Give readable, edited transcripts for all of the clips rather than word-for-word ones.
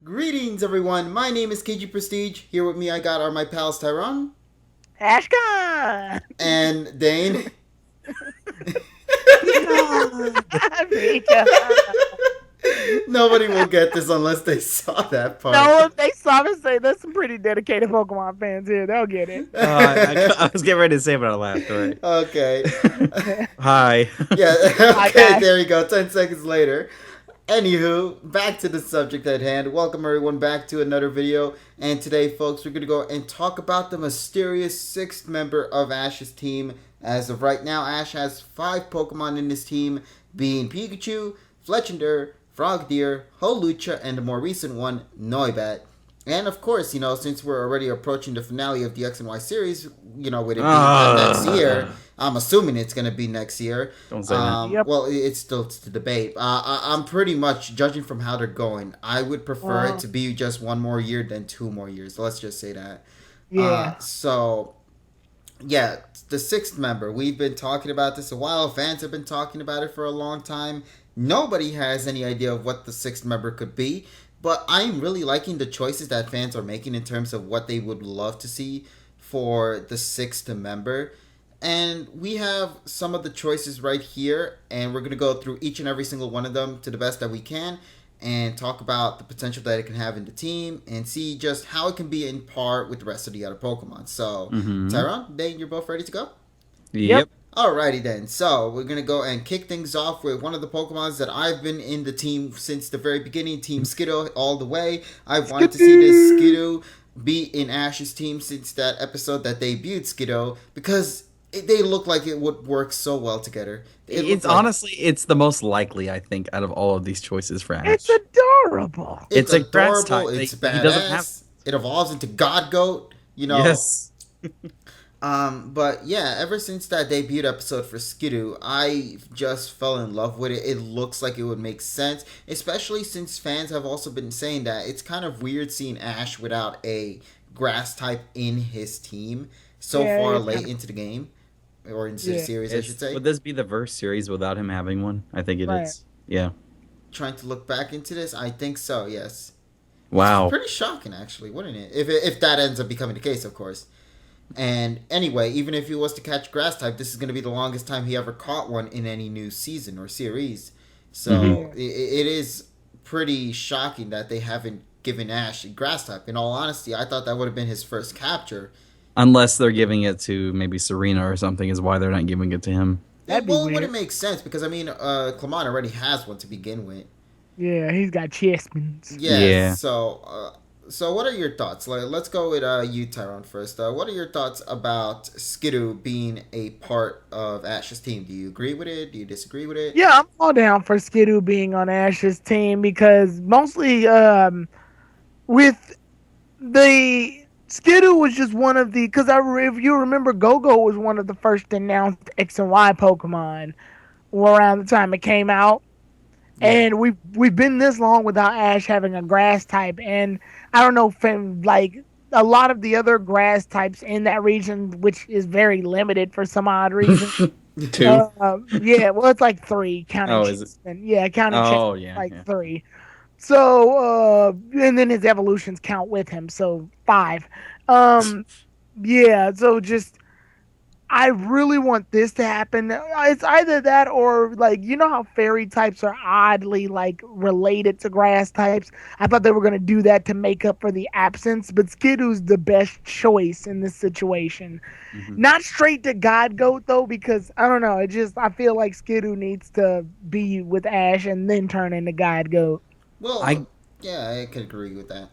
Greetings, everyone. My name is KG Prestige. Here with me, I got my pals Tyron Ashka! and Dane. Vika. Nobody will get this unless they saw that part. No, if they saw me say there's some pretty dedicated Pokemon fans here, they'll get it. I was getting ready to say, but I laughed. All right. Okay. Hi. Yeah, Hi, okay, guys. there you go. 10 seconds later. Anywho, back to the subject at hand. Welcome everyone back to another video. And today, folks, we're going to go and talk about the mysterious sixth member of Ash's team. As of right now, Ash has 5 Pokemon in his team, being Pikachu, Fletchinder, Frogdeer, Holucha, and the more recent one, Noibat. And of course, since we're already approaching the finale of the X and Y series, with it being next year, I'm assuming it's going to be next year. Don't say that. Yep. Well, it's still to debate. I'm pretty much judging from how they're going. I would prefer it to be just 1 more year than 2 more years. Let's just say that. Yeah. Yeah, the sixth member. We've been talking about this a while. Fans have been talking about it for a long time. Nobody has any idea of what the sixth member could be. But I'm really liking the choices that fans are making in terms of what they would love to see for the sixth member. And we have some of the choices right here, and we're going to go through each and every single one of them to the best that we can and talk about the potential that it can have in the team and see just how it can be in par with the rest of the other Pokemon. So, Tyron, Dane, you're both ready to go? Yep. Alrighty then. So we're gonna go and kick things off with one of the Pokemons that I've been in the team since the very beginning, Team Skiddo all the way. I've wanted to see this Skiddo be in Ash's team since that episode that debuted Skiddo because they look like it would work so well together. Honestly, it's the most likely, I think, out of all of these choices for Ash. It's adorable. It's a grass adorable. type. It's He badass. doesn't have. It evolves into God Goat. Yes. But yeah, ever since that debut episode for Skiddo, I just fell in love with it. It looks like it would make sense, especially since fans have also been saying that it's kind of weird seeing Ash without a grass type in his team so far late into the game, or into the series, I should say. Would this be the verse series without him having one? I think it is. Yeah. Trying to look back into this, I think so. Yes. Wow. It's pretty shocking, actually, wouldn't it? If that ends up becoming the case, of course. And anyway, even if he was to catch grass type, this is going to be the longest time he ever caught one in any new season or series. So it is pretty shocking that they haven't given Ash a grass type. In all honesty, I thought that would have been his first capture. Unless they're giving it to maybe Serena or something is why they're not giving it to him. Well, it wouldn't make sense because, Clement already has one to begin with. Yeah, he's got chestmans. Yeah. So what are your thoughts? Let's go with you, Tyrone, first. What are your thoughts about Skiddo being a part of Ash's team? Do you agree with it? Do you disagree with it? Yeah, I'm all down for Skiddo being on Ash's team because mostly with the Skiddo was just one of the because if you remember, Go-Go was one of the first announced X and Y Pokemon around the time it came out. And we've been this long without Ash having a grass type, and I don't know, like a lot of the other grass types in that region, which is very limited for some odd reason. 2. Yeah, well, it's like 3 counting. Oh, is it? Yeah, counting. Oh, yeah, like yeah. 3. So, and then his evolutions count with him, so 5. Yeah, so just. I really want this to happen. It's either that or like how fairy types are oddly like related to grass types. I thought they were gonna do that to make up for the absence, but Skidoo's the best choice in this situation. Not straight to God Goat though, because I don't know. I feel like Skidoo needs to be with Ash and then turn into God Goat. Well, I could agree with that.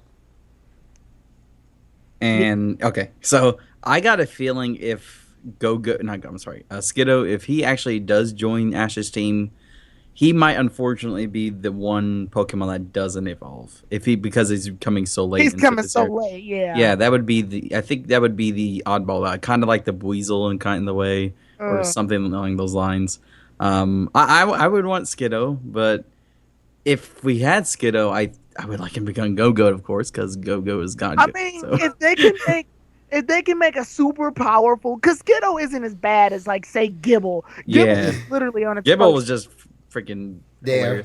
And okay, so I got a feeling if Skiddo, if he actually does join Ash's team, he might unfortunately be the one Pokemon that doesn't evolve. Because he's coming so late. He's coming so late, yeah. Yeah, that would be I think that would be the oddball out, kind of like the Weasel in kind of the way, or something along those lines. I would want Skiddo, but if we had Skiddo, I would like him to become Go-Go, of course, because Go-Go is God. If they can make a super powerful, because Skiddo isn't as bad as like say Gibble. Gibble was literally on its Gibble was just freaking there.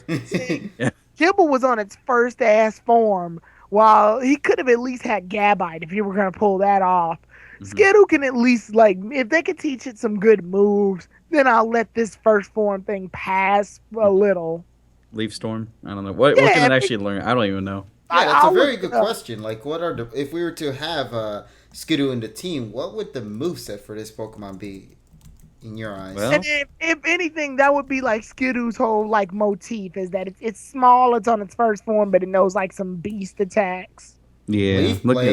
Gibble was on its first ass form while he could have at least had Gabite if you were going to pull that off. Mhm. Skiddo can at least, like, if they could teach it some good moves, then I'll let this first form thing pass a little. Leaf Storm? I don't know. What Yeah, can it actually learn? I don't even know. Yeah, that's a I'll very look good it up. question. Like, what are the if we were to have Skiddo in the team, what would the moveset for this Pokemon be in your eyes? Well- And if anything, that would be like Skidoo's whole like motif is that it's small, it's on its first form, but it knows like some beast attacks. Yeah. Leaf Look at-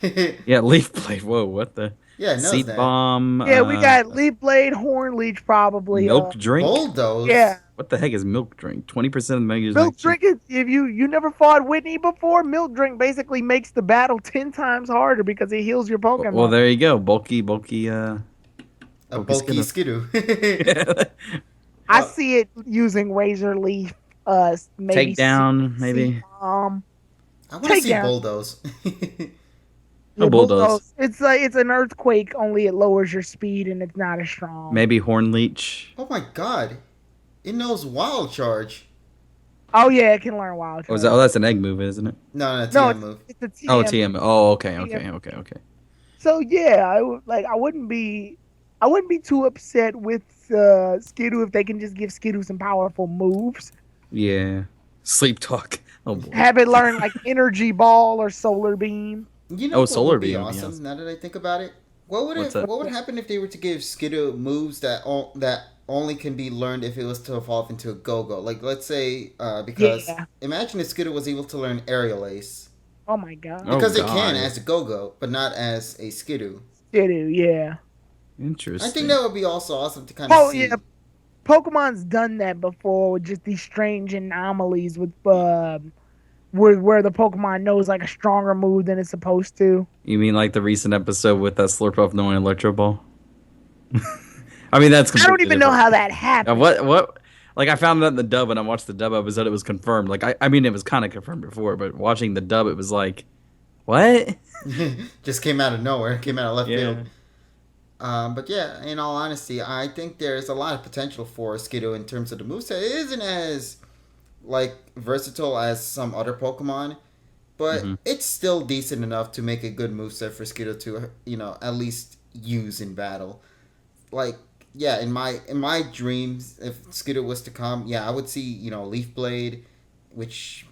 Blade. yeah, Leaf Blade. Whoa, what the? Yeah, it knows Seed that. Bomb. Yeah, we got Leaf Blade, Horn Leech, probably. Milk Drink. Bulldoze. Yeah, What the heck is Milk Drink? 20% of the Mega Milk Drink is if you never fought Whitney before, Milk Drink basically makes the battle 10 times harder because it heals your Pokemon. Well, there you go. Bulky. A bulky Skiddo. I see it using Razor Leaf, maybe Takedown, maybe. I want to see Takedown. Bulldoze. Oh, Bulldoze. It's like it's an earthquake, only it lowers your speed and it's not as strong. Maybe Horn Leech. Oh my god. It knows Wild Charge. Oh yeah, it can learn Wild. Oh, Charge. that's an egg move, isn't it? No, TM No, move. it's a TM. Oh, TM. Oh, okay. TM. So yeah, I wouldn't be too upset with Skiddo if they can just give Skiddo some powerful moves. Yeah. Sleep Talk. Oh boy. Have it learn like Energy Ball or Solar Beam. You know what Solar would be Beam would be awesome, awesome. now that I think about it? What would What's that? what would happen if they were to give Skiddo moves that only can be learned if it was to evolve into a Go-Go? Like, let's say, because Yeah. imagine if Skiddo was able to learn Aerial Ace. Oh my god. Oh, Because it God. can as a Go-Go, but not as a Skiddo. Skiddo, yeah. Interesting. I think that would be also awesome to kind of Oh see. yeah. Pokemon's done that before with just these strange anomalies with where the Pokemon knows like a stronger move than it's supposed to. You mean like the recent episode with that Slurpuff knowing Electro Ball? I mean, that's. I don't even know different. how that happened. What? Like, I found that in the dub, and I watched the dub episode. It was confirmed. Like, I mean, it was kind of confirmed before, but watching the dub, it was like, what? Just came out of nowhere, came out of left Yeah. field. But yeah, in all honesty, I think there's a lot of potential for Skiddo in terms of the moveset. It isn't as like versatile as some other Pokemon, but it's still decent enough to make a good moveset for Skiddo to, at least use in battle. Like, yeah, in my dreams, if Skiddo was to come, yeah, I would see, Leaf Blade, which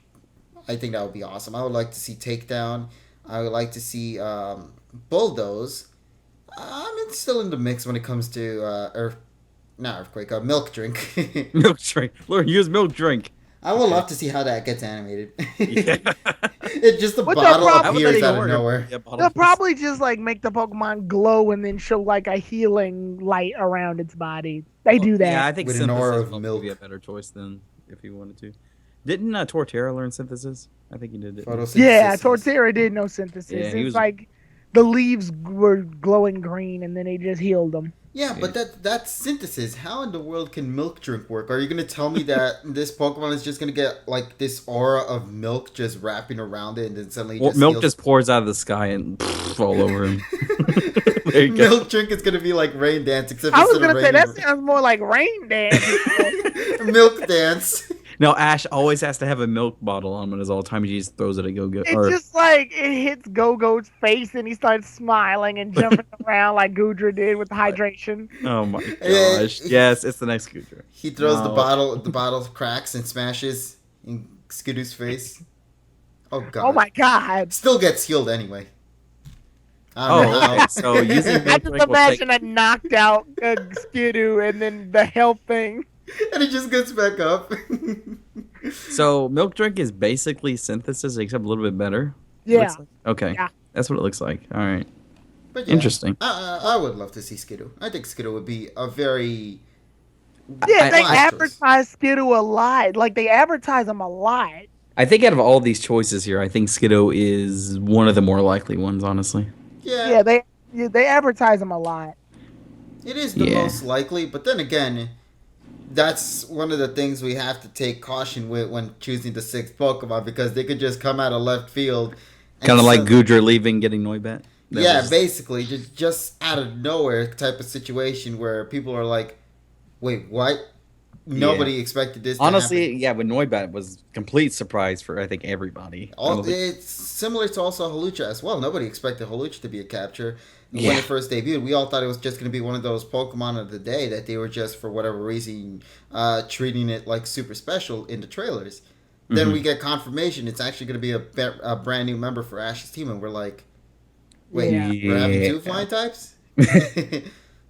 I think that would be awesome. I would like to see Takedown. I would like to see Bulldoze. I'm still in the mix when it comes to Milk Drink. Milk Drink. Lord, use Milk Drink. I would love to see how that gets animated. Yeah. It's just the What the bottle prob- How would that appears even out of work? nowhere. Yeah, bottle- They'll probably just like make the Pokemon glow and then show like a healing light around its body. They do that. Yeah, I think With an aura synthesis of would milk. be a better choice than if you wanted to. Didn't Torterra learn synthesis? I think he did it. Photosynthesis. Yeah, Torterra did no synthesis. Yeah, It's he was- like the leaves were glowing green and then they just healed them. Yeah, but that's synthesis. How in the world can Milk Drink work? Are you gonna tell me that this Pokemon is just gonna get like this aura of milk just wrapping around it, and then suddenly Well, just milk heals? just pours out of the sky and all over him. There you go. Milk Drink is gonna be like Rain Dance, except I was instead of gonna say that raining- sounds more like Rain Dance. Milk Dance. No, Ash always has to have a milk bottle on him at all times. He just throws it at Go-Go. It's just like it hits Go-Go's face and he starts smiling and jumping around like Gudra did with the hydration. Oh my gosh. Yes, it's the next Goodra. He throws the No. bottle. The bottle cracks and smashes in Skidoo's face. Oh god. Oh my god. Still gets healed anyway. I don't know Oh, how. okay. So using I milk just drink will take... imagine a knocked out Skidoo and then the health thing. And he just gets back up. So milk drink is basically synthesis, except a little bit better. Yeah. Looks like. Okay. Yeah. That's what it looks like. All right. But yeah, Interesting. I would love to see Skidoo. I think Skidoo would be a very Yeah, they wise choice. advertise Skidoo a lot. Like they advertise them a lot. I think out of all these choices here, I think Skiddo is one of the more likely ones, honestly. Yeah, They advertise them a lot. it is the Yeah. most likely. But then again, that's one of the things we have to take caution with when choosing the sixth Pokemon, because they could just come out of left field. and Kind of like suddenly- Goodra leaving, getting Noibat. That Yeah, was- basically, just out of nowhere type of situation where people are like, "Wait, what? Nobody expected this." Honestly, to yeah, when Noibat was complete surprise for I think everybody. I don't happen. think- It's similar to also Hawlucha as well. Nobody expected Hawlucha to be a capture. Yeah. When it first debuted, we all thought it was just going to be one of those Pokemon of the day that they were just, for whatever reason, treating it like super special in the trailers. Then we get confirmation it's actually going to be a brand new member for Ash's team, and we're like, wait, we're having 2 flying types?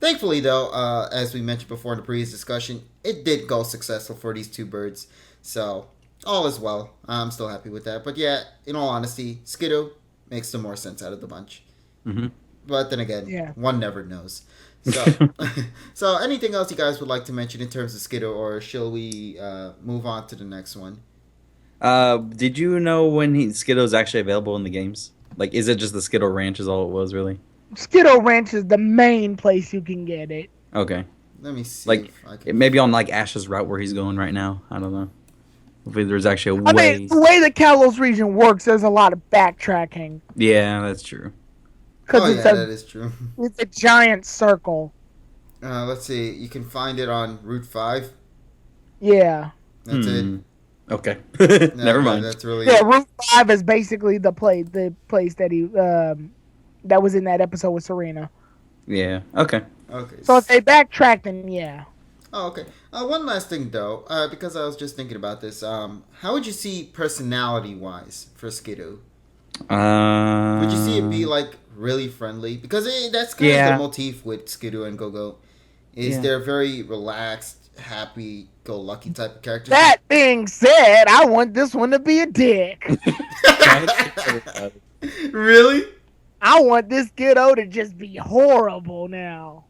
Thankfully, though, as we mentioned before in the previous discussion, it did go successful for these 2 birds. So, all is well. I'm still happy with that. But yeah, in all honesty, Skiddo makes the more sense out of the bunch. Mm-hmm. But then again, one never knows. So, so anything else you guys would like to mention in terms of Skiddo, or shall we move on to the next one? Did you know when Skiddo's actually available in the games? Like, is it just the Skiddo Ranch is all it was, really? Skiddo Ranch is the main place you can get it. Okay. Let me see. Like, maybe on, like, Ash's route where he's going right now. I don't know. Hopefully there's actually a way. I mean, the way the Kalos region works, there's a lot of backtracking. Yeah, that's true. That is true. It's a giant circle. Let's see. You can find it on Route 5. Yeah. That's it. Okay. Never mind. That's really Route 5 is basically the place that he that was in that episode with Serena. Yeah. Okay. So if they backtrack, then yeah. Oh, okay. One last thing though, because I was just thinking about this. How would you see personality-wise for Skiddo? Would you see it be like really friendly? Because that's kind of the motif with Skiddo and Go-Go. They're very relaxed, happy-go-lucky type of characters. That being said, I want this one to be a dick. Really? I want this Skiddo to just be horrible now.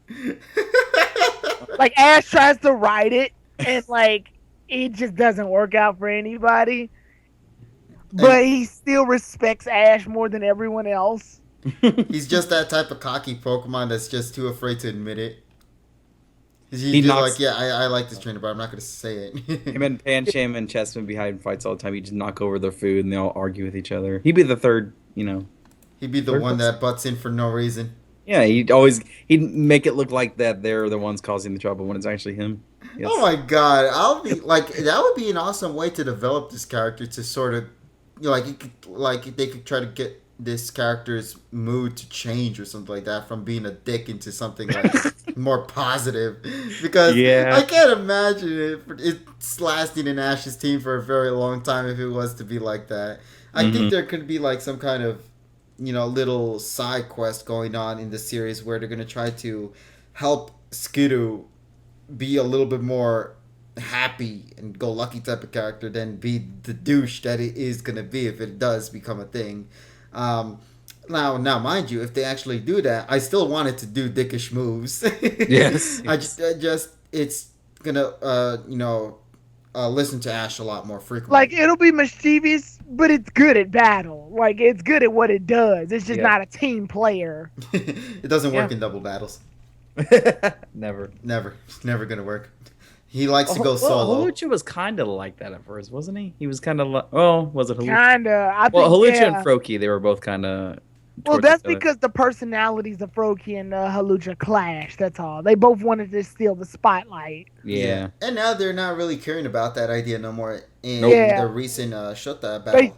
Like, Ash tries to write it, and, like, it just doesn't work out for anybody. But he still respects Ash more than everyone else. He's just that type of cocky Pokemon that's just too afraid to admit it. He's like, I like this trainer, but I'm not going to say it. Him and Pancham and Chessman be hiding fights all the time. He'd just knock over their food, and they all argue with each other. He'd be the third, He'd be the one that butts in for no reason. Yeah, he'd make it look like that they're the ones causing the trouble when it's actually him. Yes. Oh my god, that would be an awesome way to develop this character to sort of, they could try to get this character's mood to change or something like that, from being a dick into something like more positive. Because I can't imagine it's lasting in Ash's team for a very long time if it was to be like that. I think there could be like some kind of little side quest going on in the series where they're going to try to help Skiddo be a little bit more happy and go lucky type of character than be the douche that it is going to be if it does become a thing. Now, mind you, if they actually do that, I still want it to do dickish moves. Yes. I just it's going to, listen to Ash a lot more frequently. Like, it'll be mischievous, but it's good at battle. Like, it's good at what it does. It's just not a team player. It doesn't work in double battles. Never. It's never going to work. He likes to go solo. Hawlucha was kind of like that at first, wasn't he? He was kind of like... Oh, was it Hawlucha? Kind of. Hawlucha and Froakie, they were both kind of... Well, that's because the personalities of Froakie and Hawlucha clash, that's all. They both wanted to steal the spotlight. Yeah. And now they're not really caring about that idea no more in the recent Shota battle.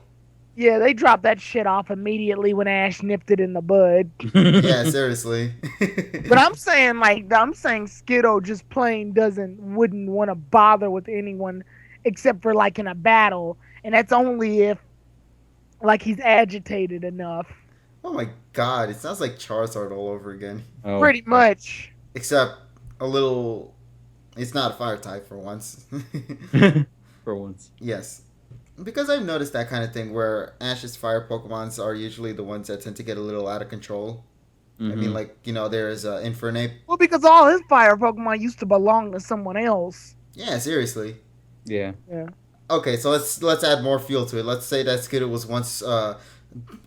They dropped that shit off immediately when Ash nipped it in the bud. Yeah, seriously. But I'm saying Skiddo just plain wouldn't want to bother with anyone except for like in a battle. And that's only if like he's agitated enough. Oh my god, it sounds like Charizard all over again. Oh. Pretty much. Except a little... It's not a fire type for once. For once. Yes. Because I've noticed that kind of thing where Ash's fire Pokemons are usually the ones that tend to get a little out of control. I mean, there's Infernape. Well, because all his fire Pokemon used to belong to someone else. Yeah, seriously. Yeah. Okay, so let's add more fuel to it. Let's say that Skiddo was once...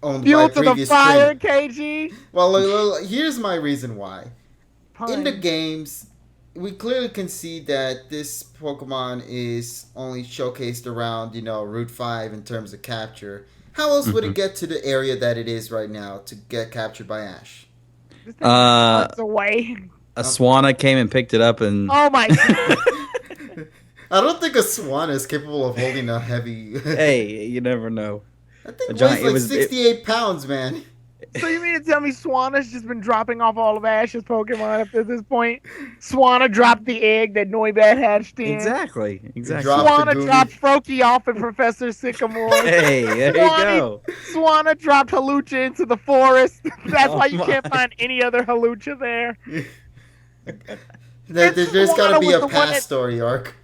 owned fuel by to previous the fire, trainer. KG. Well, here's my reason why. Pun. In the games, we clearly can see that this Pokemon is only showcased around, Route 5 in terms of capture. How else would it get to the area that it is right now to get captured by Ash? Away. A Swanna came and picked it up and... Oh my god. I don't think a Swan is capable of holding a heavy... Hey, you never know. That thing a weighs giant. like It was 68 pounds, man. So you mean to tell me Swana's just been dropping off all of Ash's Pokemon up to this point? Swana dropped the egg that Noibat hatched in. exactly. dropped the Swana Goomy. dropped Froakie off in Professor Sycamore. Hey, there you go. Swana dropped Halucha into the forest. That's Oh why you my. can't find any other Halucha there. There's got to Swana be was a the one past that- story arc.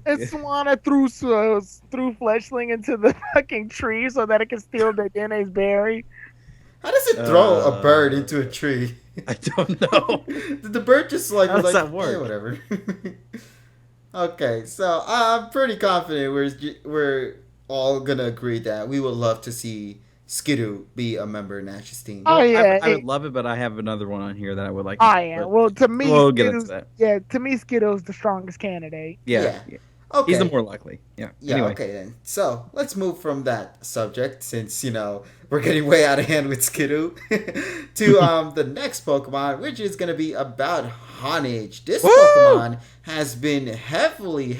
And Swana threw Fletchling into the fucking tree so that it could steal Dedene's berry. How does it throw a bird into a tree? I don't know. Did the bird just like How was does like, that work? "Eh, whatever? Okay, so I'm pretty confident we're all gonna agree that we would love to see Skiddo be a member in Ash's team. Oh yeah, I would love it, but I have another one on here that I would like. Oh yeah. Well, to me, we'll get into that. Yeah, to me, Skiddo's the strongest candidate. Yeah. Okay. He's the more likely. Yeah. Yeah, Anyway. okay then. So let's move from that subject, since we're getting way out of hand with Skiddo, to the next Pokemon, which is gonna be about Honedge. This Woo! Pokemon has been heavily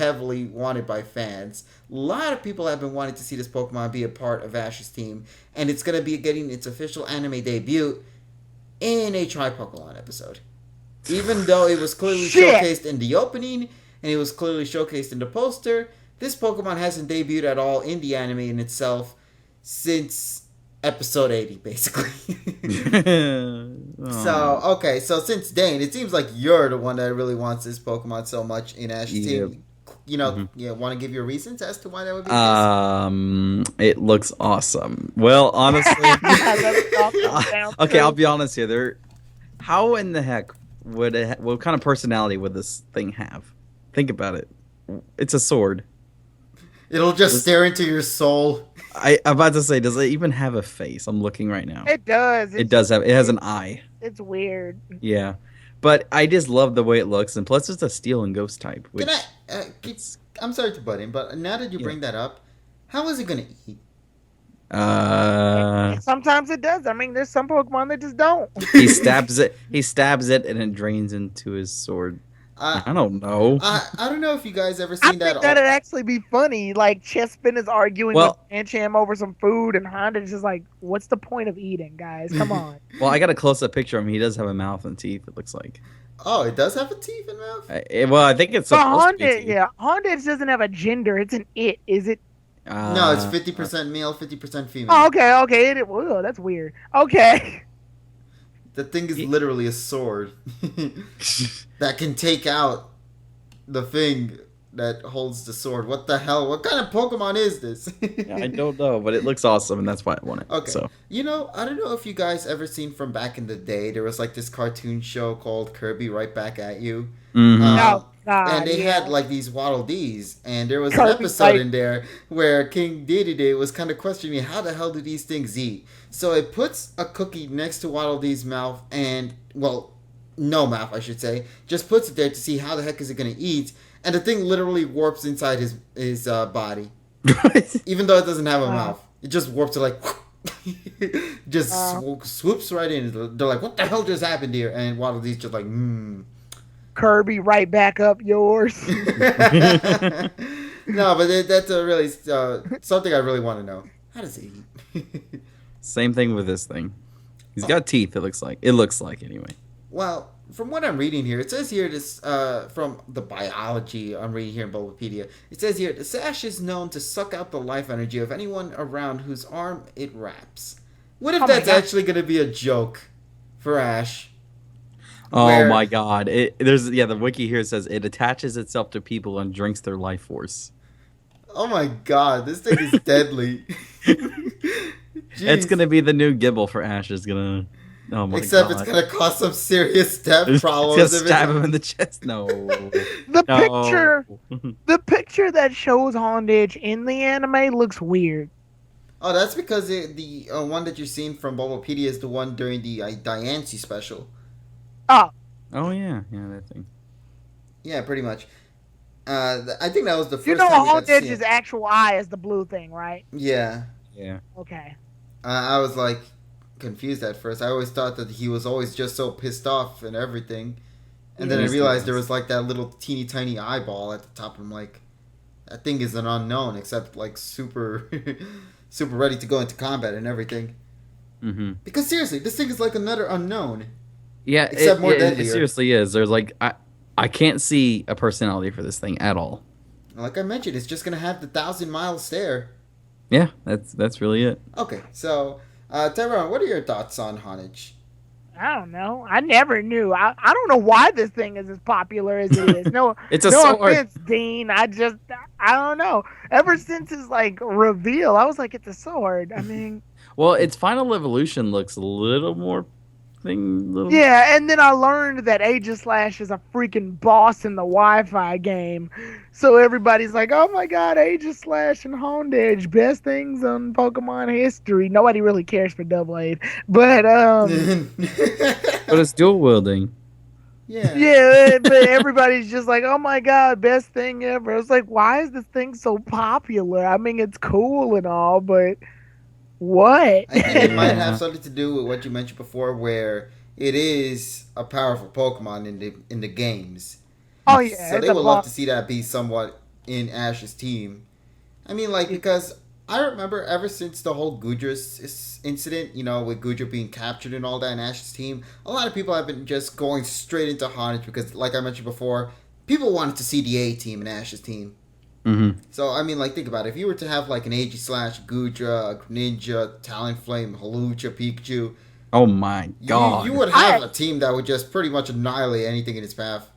wanted by fans. A lot of people have been wanting to see this Pokemon be a part of Ash's team, and it's gonna be getting its official anime debut in a Tri-Pokemon episode. Even though it was clearly showcased in the opening, and it was clearly showcased in the poster, this Pokemon hasn't debuted at all in the anime in itself since episode 80, basically. So since Dane, it seems like you're the one that really wants this Pokemon so much in Ash's team. Want to give your reasons as to why that would be the case? It looks awesome. Well, honestly, okay, I'll be honest here. How in the heck what kind of personality would this thing have? Think about it. It's a sword. It'll just stare into your soul. I'm about to say, does it even have a face? I'm looking right now. It does. It has an eye. It's weird. Yeah. But I just love the way it looks, and plus it's a steel and ghost type. Which I'm sorry to butt in, but now that you bring that up, how is it going to eat? Sometimes it does. I mean, there's some Pokemon that just don't. He stabs it, and it drains into his sword. I don't know. I don't know if you guys ever seen that. I think that'd actually be funny. Like, Chespin is arguing with Pancham over some food, and Honda's just like, what's the point of eating, guys? Come on. Well, I got a close-up picture of him. He does have a mouth and teeth, it looks like. Oh, it does have a teeth and mouth? I think it's supposed to be teeth. Yeah, Honda doesn't have a gender. It's an it. Is it? No, it's 50% male, 50% female. Oh, okay. That's weird. Okay. The thing is literally a sword that can take out the thing that holds the sword. What the hell? What kind of Pokemon is this? I don't know, but it looks awesome, and that's why I want it. Okay. So. I don't know if you guys ever seen from back in the day, there was like this cartoon show called Kirby Right Back at You. Mm-hmm. And they had like these Waddle Dees, and there was an episode in there where King Dedede was kind of questioning how the hell do these things eat. So it puts a cookie next to Waddle Dee's mouth, and no mouth I should say, just puts it there to see how the heck is it going to eat, and the thing literally warps inside his body, even though it doesn't have a mouth. It just warps it like. Just swoops right in. They're like, what the hell just happened here? And Waddle Dee's just like, Kirby, right back up yours. No, but that's a really something I really want to know. How does it eat? Same thing with this thing. He's got teeth. It looks like anyway. Well, from what I'm reading here, it says here this from the biology I'm reading here in Bulbapedia. It says here the sash is known to suck out the life energy of anyone around whose arm it wraps. What if that's actually going to be a joke for Ash? Oh my god. The wiki here says it attaches itself to people and drinks their life force. Oh my god, this thing is deadly. It's gonna be the new Gibble for Ash. It's gonna Except it's gonna cause some serious death problems. Just stab him in the chest. No. The picture that shows Honedge in the anime looks weird. Oh, that's because the one that you're seeing from Bulbapedia is the one during the Diancie special. Oh yeah, that thing. Yeah, pretty much. I think that was the first. Honedge's actual eye is the blue thing, right? Yeah. Okay. I was like confused at first. I always thought that he was always just so pissed off and everything, and then I realized there was like that little teeny tiny eyeball at the top. I'm like, that thing is an unknown, except like super, super ready to go into combat and everything. Mm-hmm. Because seriously, this thing is like another unknown. Yeah, Except more it deadlier. seriously is. There's like I can't see a personality for this thing at all. Like I mentioned, it's just gonna have the 1,000-mile stare. Yeah, that's really it. Okay, so Tyrone, what are your thoughts on Honedge? I don't know. I never knew. I don't know why this thing is as popular as it is. No, It's a no sword. offense, Dean. I don't know. Ever since his like reveal, I was like, it's a sword. I mean, Well, its final evolution looks a little more yeah. And then I learned that Aegislash is a freaking boss in the Wi-Fi game. So everybody's like, oh my god, Aegislash and Honedge, best things on Pokemon history. Nobody really cares for Double Aid, but But it's dual wielding. Yeah. but everybody's just like, oh my god, best thing ever. It's like, why is this thing so popular? I mean, it's cool and all, but what? I think it might have something to do with what you mentioned before, where it is a powerful Pokemon in the games. Oh yeah, So they would love to see that be somewhat in Ash's team. I mean, like, because I remember ever since the whole Gudra incident, with Gudra being captured and all that in Ash's team, a lot of people have been just going straight into Honedge because, like I mentioned before, people wanted to see the A team in Ash's team. Mm-hmm. So, I mean, like, think about it. If you were to have, like, an Aegislash, Gudra, Greninja, Talonflame, Hawlucha, Pikachu... Oh my god. You would have a team that would just pretty much annihilate anything in its path.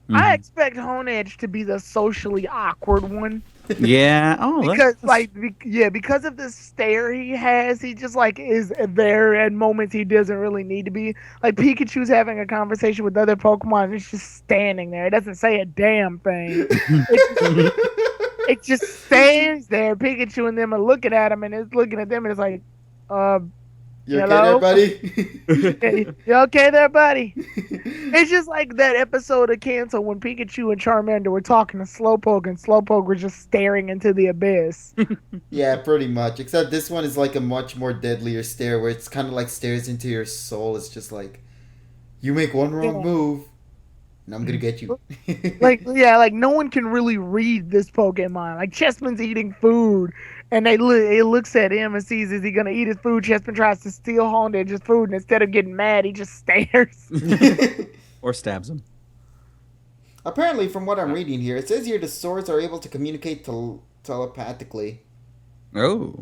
I expect Honedge to be the socially awkward one. Yeah. Oh, because of the stare he has, he just like is there at moments he doesn't really need to be. Like Pikachu's having a conversation with other Pokemon, and it's just standing there. It doesn't say a damn thing. It just stands there. Pikachu and them are looking at him, and it's looking at them, and it's like, You hello? okay there, buddy? You okay there, buddy? It's just like that episode of Cancel when Pikachu and Charmander were talking to Slowpoke, and Slowpoke were just staring into the abyss. Yeah, pretty much. Except this one is like a much more deadlier stare, where it's kind of like stares into your soul. It's just like, you make one wrong move, and I'm gonna get you. like no one can really read this Pokemon. Like Chessman's eating food, and it looks at him and sees, is he gonna eat his food? Chessman tries to steal Honedge's food, and instead of getting mad, he just stares. Or stabs him. Apparently, from what I'm reading here, it says here the swords are able to communicate telepathically. Oh.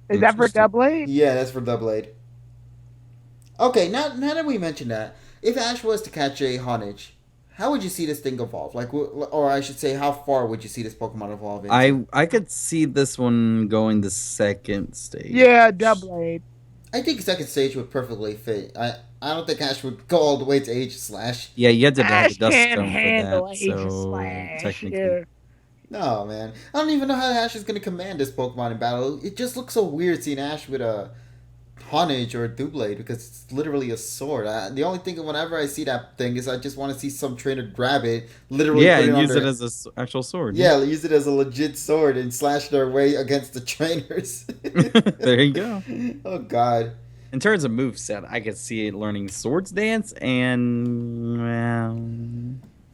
Is that for Doublade? Yeah, that's for Doublade. Okay, now that we mentioned that, if Ash was to catch a Honedge, how would you see this thing evolve? Like, or I should say, how far would you see this Pokemon evolve into? I could see this one going the second stage. Yeah, Doublade. I think second stage would perfectly fit. I don't think Ash would go all the way to Aegislash. Yeah, you had to have Ash the Dust can't Stone handle for that, so Aegislash. technically. Yeah. No, man. I don't even know how Ash is going to command this Pokemon in battle. It just looks so weird seeing Ash with a Honedge or a Doublade because it's literally a sword. The only thing whenever I see that thing is I just want to see some trainer grab it, literally put and use under it as an actual sword. Yeah, use it as a legit sword and slash their way against the trainers. There you go. Oh, God. In terms of moveset, I could see it learning Swords Dance and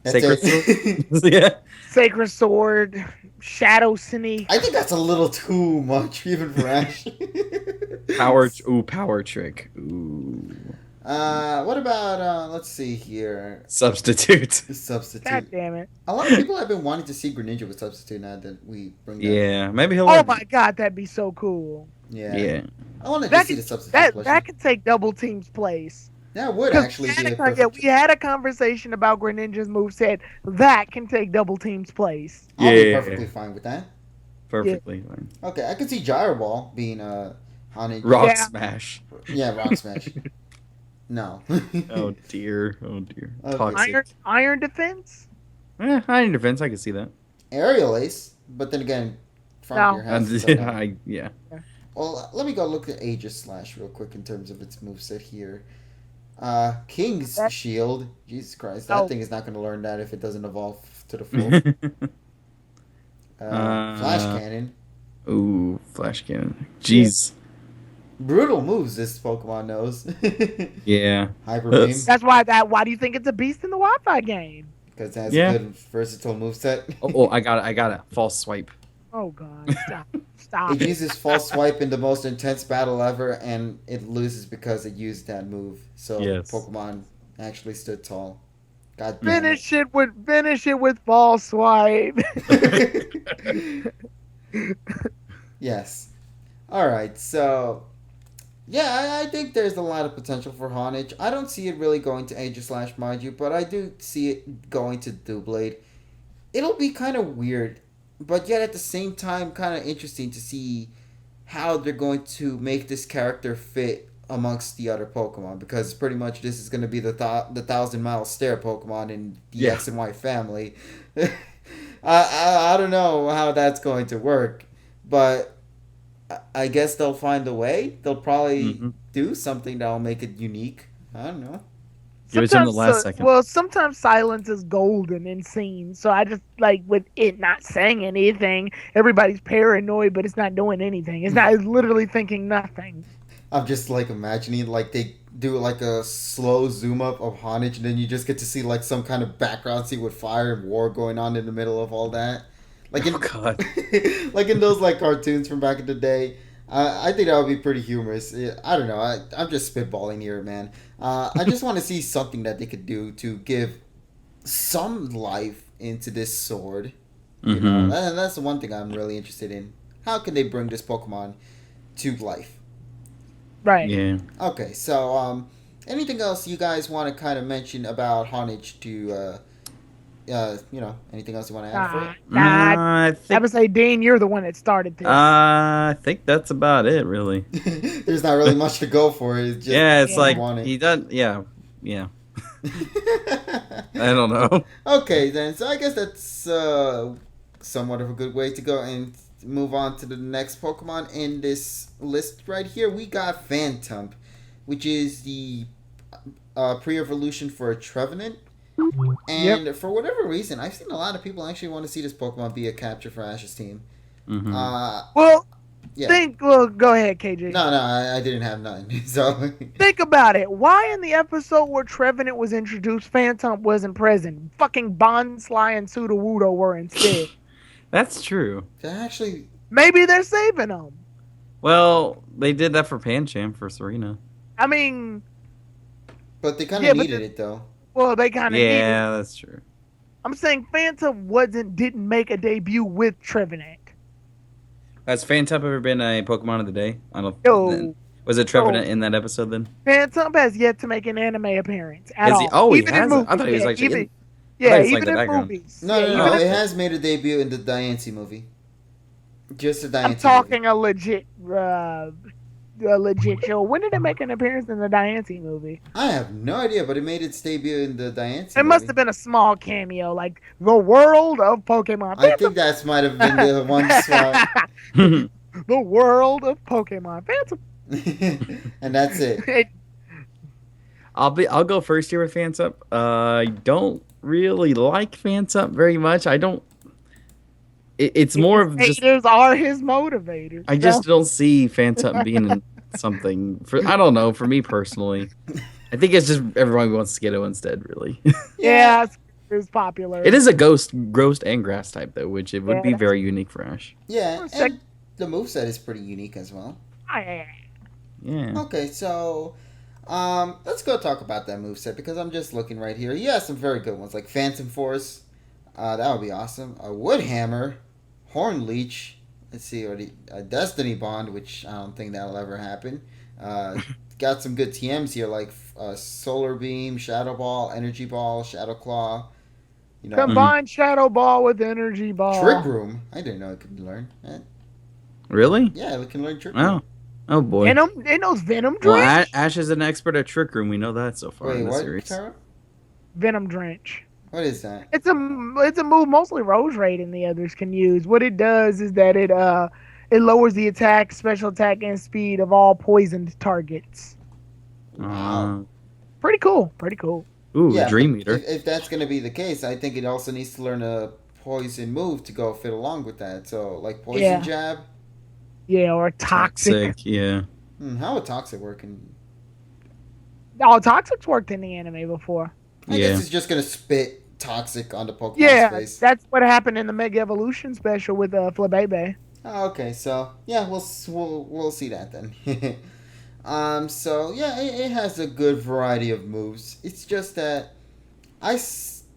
Sacred Sword. Yeah. Sacred Sword, Shadow Sneak. I think that's a little too much even for Ash. Power Trick. Ooh. What about let's see here. Substitute. God damn it. A lot of people have been wanting to see Greninja with Substitute now that we bring that. Yeah, maybe he'll Oh my god, that'd be so cool. Yeah. I wanted to see the Substitute. That could take Double Team's place. That would actually be a perfect... we had a conversation about Greninja's moveset. That can take Double Team's place. I'll be perfectly fine with that. Perfectly fine. Okay, I could see Gyro Ball being Honedge. Rock Smash. Yeah, Rock Smash. No. Oh dear. Okay. Iron Defense? Iron Defense, I can see that. Aerial Ace, but then again, from your hands. Yeah. Well, let me go look at Aegislash real quick in terms of its moveset here. King's Shield. Jesus Christ, that thing is not going to learn that if it doesn't evolve to the full. Flash Cannon. Ooh, Flash Cannon. Jeez. Brutal moves this Pokemon knows. Yeah. Hyper Beam. That's why do you think it's a beast in the Wi-Fi game? Because it has a good versatile moveset. I got it. False Swipe. Oh God, stop It it. uses false swipe in the most intense battle ever, and it loses because it used that move. So Yes. Pokemon actually stood tall. God damn Finish it with ball swipe. it. Yes. All right. So yeah, I think there's a lot of potential for Honedge. I don't see it really going to Aegis mind you, but I do see it going to Doublade. It'll be kind of weird, but yet at the same time, kind of interesting to see how they're going to make this character fit amongst the other Pokemon, because pretty much this is going to be the 1,000 mile stare Pokemon in the Yeah. X and Y family. I don't know how that's going to work, but I guess they'll find a way. They'll probably Hmm. do something that'll make it unique. I don't know. Give it to him the last second. Sometimes silence is golden in scenes. So I just like with it not saying anything. Everybody's paranoid, but it's not doing anything. It's literally thinking nothing. I'm just like imagining like they do like a slow zoom up of Honedge, and then you just get to see like some kind of background scene with fire and war going on in the middle of all that. Like in, Oh God. like in those like cartoons from back in the day. I think that would be pretty humorous. I don't know. I'm just spitballing here, man. I just want to see something that they could do to give some life into this sword. You know, Hmm. that's the one thing I'm really interested in. How can they bring this Pokemon to life? Right. Yeah. Okay, so anything else you guys want to kind of mention about Honedge to anything else you want to add for it? Nah. I I think. would say, Dean, you're the one that started this. I think that's about it, really. There's not really much to go for. It's just Yeah, it's Yeah. like want it. he does. Yeah, yeah. I don't know. Okay, then. So I guess that's somewhat of a good way to go and move on to the next Pokemon in this list right here. We got Phantump, which is the pre-evolution for a Trevenant. And for whatever reason, I've seen a lot of people actually want to see this Pokemon be a capture for Ash's team. Hmm. Well, Yeah. go ahead, KJ. No, I didn't have none. So Think about it. Why in the episode where Trevenant was introduced, Phantump wasn't present? Fucking Bonsly and Sudowoodo were instead. That's true. actually, Maybe they're saving them. Well, they did that for Pancham for Serena. I mean, but they kind of Yeah, but needed it though. well, they kind of needed. Yeah, that's true. I'm saying Phantump didn't make a debut with Trevenant. Has Phantump ever been a Pokemon of the day? I don't. Yo, Was it Trevenant in that episode then? Phantump has yet to make an anime appearance at Is all. he? Oh, he Even has. in movies. I thought he was Yeah, actually. even, I thought yeah, he was like even the in background. movies. No, Yeah, no, even no. in- It has made a debut in the Diancie movie. Just the Diancie I'm talking a legit show. When did it make an appearance in the Diancie movie? I have no idea, but it made its debut in the Diancie It movie. must have been a small cameo, like the world of Pokemon. I think that might have been the one spot. The world of Pokemon. Phantom. And that's it. I'll go first here with Phantump. I don't really like Phantump very much. I don't. It's more of just. Haters are his motivators. I just don't see Phantump being in something for. I don't know. For me personally, I think it's just everyone wants Skiddo instead. Really, Yeah, it's popular. it is a ghost and grass type though, which it would be very unique for Ash. Yeah, and the moveset is pretty unique as well. Yeah. Okay, so let's go talk about that moveset, because I'm just looking right here. He has some very good ones, like Phantom Force. That would be awesome. A Wood Hammer, Horn Leech. Let's see, a Destiny Bond, which I don't think that'll ever happen. Got some good TMs here, like Solar Beam, Shadow Ball, Energy Ball, Shadow Claw. You know, Combine Shadow Ball with Energy Ball. Trick Room. I didn't know it could learn. Really? Yeah, it can learn Trick Room. Oh. Oh boy. Venom? It knows Venom Well, Drench? Ash is an expert at Trick Room. We know that so far Wait, in the what, series. Tara? Venom Drench. What is that? It's a move mostly Roserade and the others can use. What it does is that it lowers the attack, special attack, and speed of all poisoned targets. Wow. Pretty cool. Pretty cool. Ooh, Yeah, Dream but Eater. If that's going to be the case, I think it also needs to learn a poison move to go fit along with that. So, like Poison Yeah. Jab. Yeah, or Toxic. Yeah. How would Toxic work? Oh, Toxic's worked in the anime before. I guess it's just going to spit toxic on the Pokemon Yeah, space. that's what happened in the Mega Evolution special with Flabebe. Oh, okay, so yeah, we'll see that then. So yeah, it has a good variety of moves. It's just that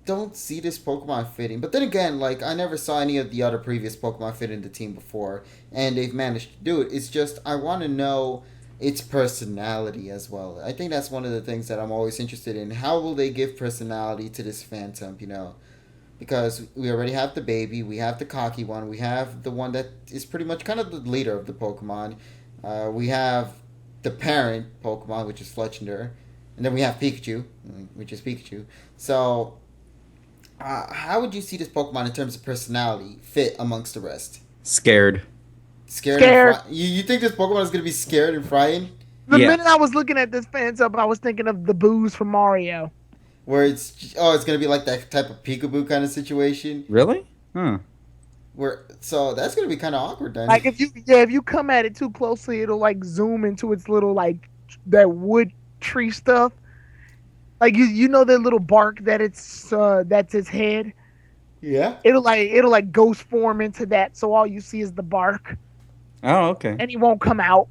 don't see this Pokemon fitting. But then again, like I never saw any of the other previous Pokemon fit in the team before, and they've managed to do it. It's just I want to know its personality as well. I think that's one of the things that I'm always interested in. How will they give personality to this Phantump? Because we already have the baby, we have the cocky one, we have the one that is pretty much kind of the leader of the Pokemon. We have the parent Pokemon, which is Fletchender, and then we have Pikachu, which is Pikachu. So, how would you see this Pokemon in terms of personality fit amongst the rest? Scared. Scared. You think this Pokemon is going to be scared and frightened? The minute I was looking at this Phantump, I was thinking of the Boos from Mario. Where it's gonna be like that type of peekaboo kind of situation. Really? Huh. So that's gonna be kind of awkward then. Like if you come at it too closely, it'll like zoom into its little like that wood tree stuff. Like you know that little bark that that's its head. Yeah. It'll like ghost form into that, so all you see is the bark. Oh, okay. And he won't come out.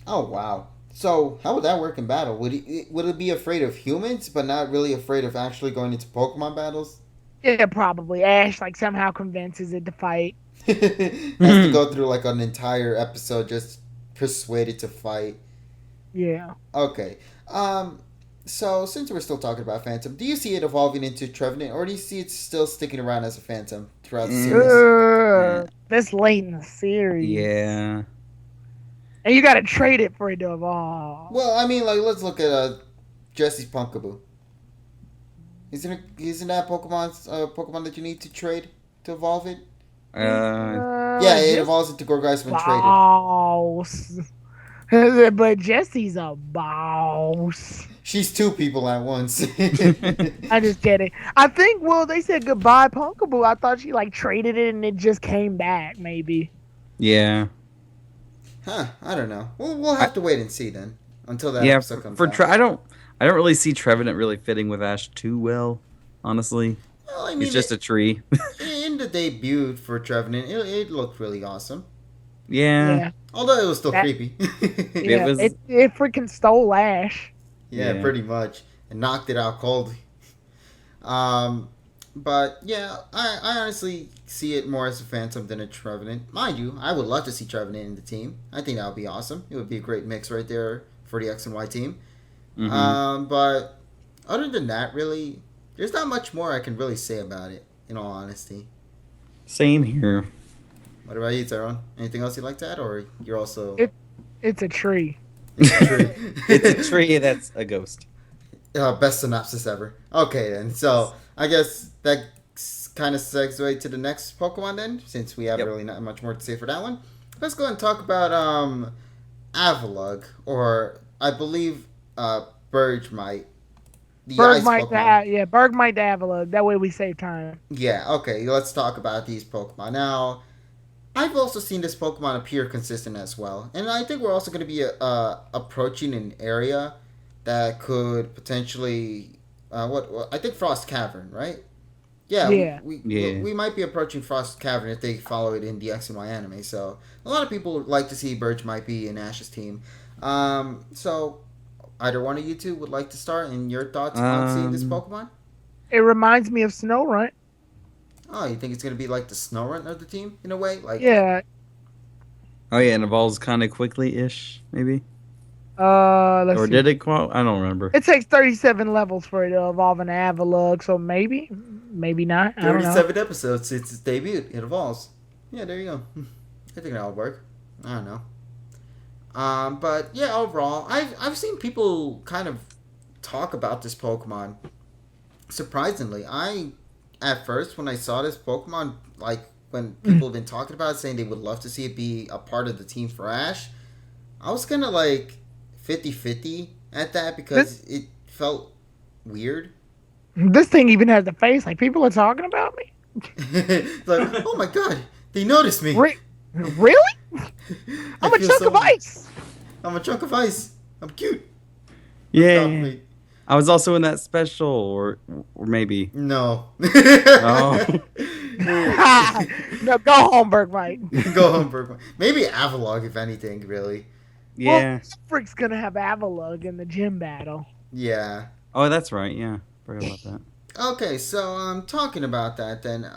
Oh wow. So how would that work in battle? Would it be afraid of humans, but not really afraid of actually going into Pokemon battles? Yeah, probably. Ash like somehow convinces it to fight. Has to go through like an entire episode just persuaded to fight. Yeah. Okay. So since we're still talking about Phantump, do you see it evolving into Trevenant, or do you see it still sticking around as a Phantump throughout the series? This late in the series. Yeah. And you gotta trade it for it to evolve. Well, I mean, like, let's look at Jesse's Punkaboo. Isn't that Pokemon that you need to trade to evolve it? Yeah, it evolves into Gorgeist when traded. But Jesse's a boss. She's two people at once. I just get it. I think, they said goodbye Punkaboo. I thought she, like, traded it and it just came back, maybe. Yeah. Huh, I don't know. We'll have to wait and see then. Until that episode comes out. I don't really see Trevenant really fitting with Ash too well, honestly. Well, I mean, he's just a tree. In the debut for Trevenant, it looked really awesome. Yeah. Although it was still creepy. Yeah, it freaking stole Ash. Yeah, pretty much. And knocked it out cold. But yeah, I honestly see it more as a Phantump than a Trevenant. Mind you, I would love to see Trevenant in the team. I think that would be awesome. It would be a great mix right there for the X and Y team. Mm-hmm. But other than that, really, there's not much more I can really say about it, in all honesty. Same here. What about you, Tyrone? Anything else you'd like to add, or you're also... It's a tree. It's a tree. It's a tree that's a ghost. Best synopsis ever. Okay, then. So, I guess that kind of segues to the next Pokemon then, since we have really not much more to say for that one. Let's go ahead and talk about Avalugg, or I believe Bergmite. Bergmite Bergmite to Avalugg. That way we save time. Yeah, okay, let's talk about these Pokemon. Now, I've also seen this Pokemon appear consistent as well. And I think we're also going to be approaching an area that could potentially... I think Frost Cavern, right? Yeah. We might be approaching Frost Cavern if they follow it in the X and Y anime. So, a lot of people would like to see Bergmite be in Ash's team. So, either one of you two would like to start, and your thoughts on seeing this Pokemon? It reminds me of Snorunt. Oh, you think it's going to be like the Snorunt of the team, in a way? Yeah. Oh, yeah, and evolves kind of quickly-ish, maybe? Let's see. Did it quote? I don't remember. It takes 37 levels for it to evolve an Avalugg, so maybe not. 37 episodes since its debut. It evolves. Yeah, there you go. I think that'll work. I don't know. But yeah, overall, I've seen people kind of talk about this Pokemon. Surprisingly, at first when I saw this Pokemon, like when people have been talking about it, saying they would love to see it be a part of the team for Ash, I was kind of like 50-50 at that because it felt weird. This thing even has a face. Like, people are talking about me. Like, oh my god, they noticed me. Really? I'm a chunk of ice. I'm a chunk of ice. I'm cute. Yeah. I was also in that special, or maybe. No. Oh. No, go home, Bergmite. Go home, Bergman. Maybe Avalog, if anything, really. Yeah. Well, Frick's gonna have Avalug in the gym battle. Yeah. Oh, that's right. Yeah. Forgot about that. Okay, so talking about that, then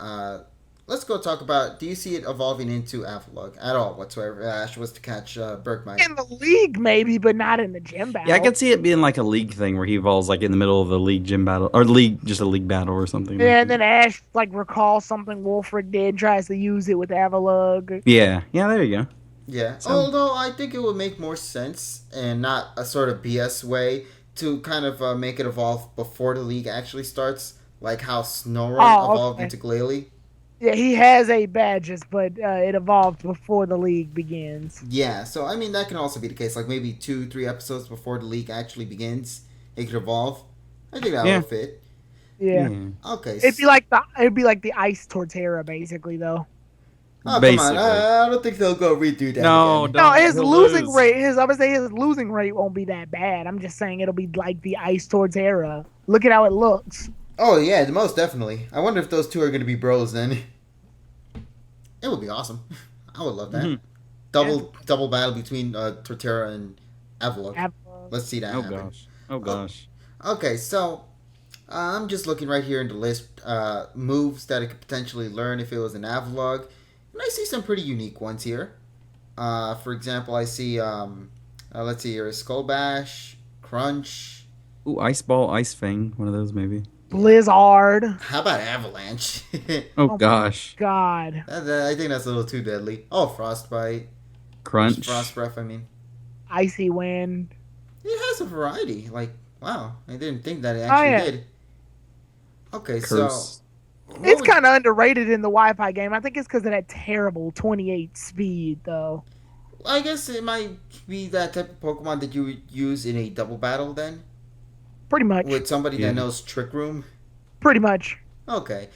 let's go talk about. Do you see it evolving into Avalog at all whatsoever? If Ash was to catch Bergmite. In the league, maybe, but not in the gym battle. Yeah, I could see it being like a league thing where he evolves like in the middle of the league gym battle or just a league battle or something. Yeah, like and then Ash like recalls something Wolfric did, tries to use it with Avalug. Yeah, there you go. Yeah. So- Although I think it would make more sense and not a sort of BS way to kind of make it evolve before the league actually starts, like how Snorunt evolved into Glalie. Yeah, he has 8 badges, but it evolved before the league begins. Yeah, so I mean that can also be the case. Like maybe 2-3 episodes before the league actually begins, it could evolve. I think that would fit. Yeah. Okay. It'd be like the Ice Torterra, basically, though. Oh, Basically. come on! I don't think they'll go redo that. No, again. don't. No, his He'll losing lose. rate. I would say his losing rate won't be that bad. I'm just saying it'll be like the Ice Torterra. Look at how it looks. Oh yeah, most definitely. I wonder if those two are going to be bros then. It would be awesome. I would love that. Mhm. Double battle between Torterra and Avalok. Let's see that happen. Oh gosh. Okay, so I'm just looking right here in the list. Moves that it could potentially learn if it was an Avalog. And I see some pretty unique ones here. For example, I see, let's see here, Skull Bash, Crunch. Ooh, Ice Ball, Ice Fang, one of those maybe. Blizzard. How about Avalanche? Oh gosh. God. I think that's a little too deadly. Oh, Frostbite. Crunch. Frost Breath, I mean. Icy Wind. It has a variety. Like, wow. I didn't think that it actually did. Okay, Curse. so... It's kind of underrated in the Wi-Fi game. I think it's because of that terrible 28 speed, though. I guess it might be that type of Pokemon that you would use in a double battle then? Pretty much. With somebody that knows Trick Room? Pretty much. Okay.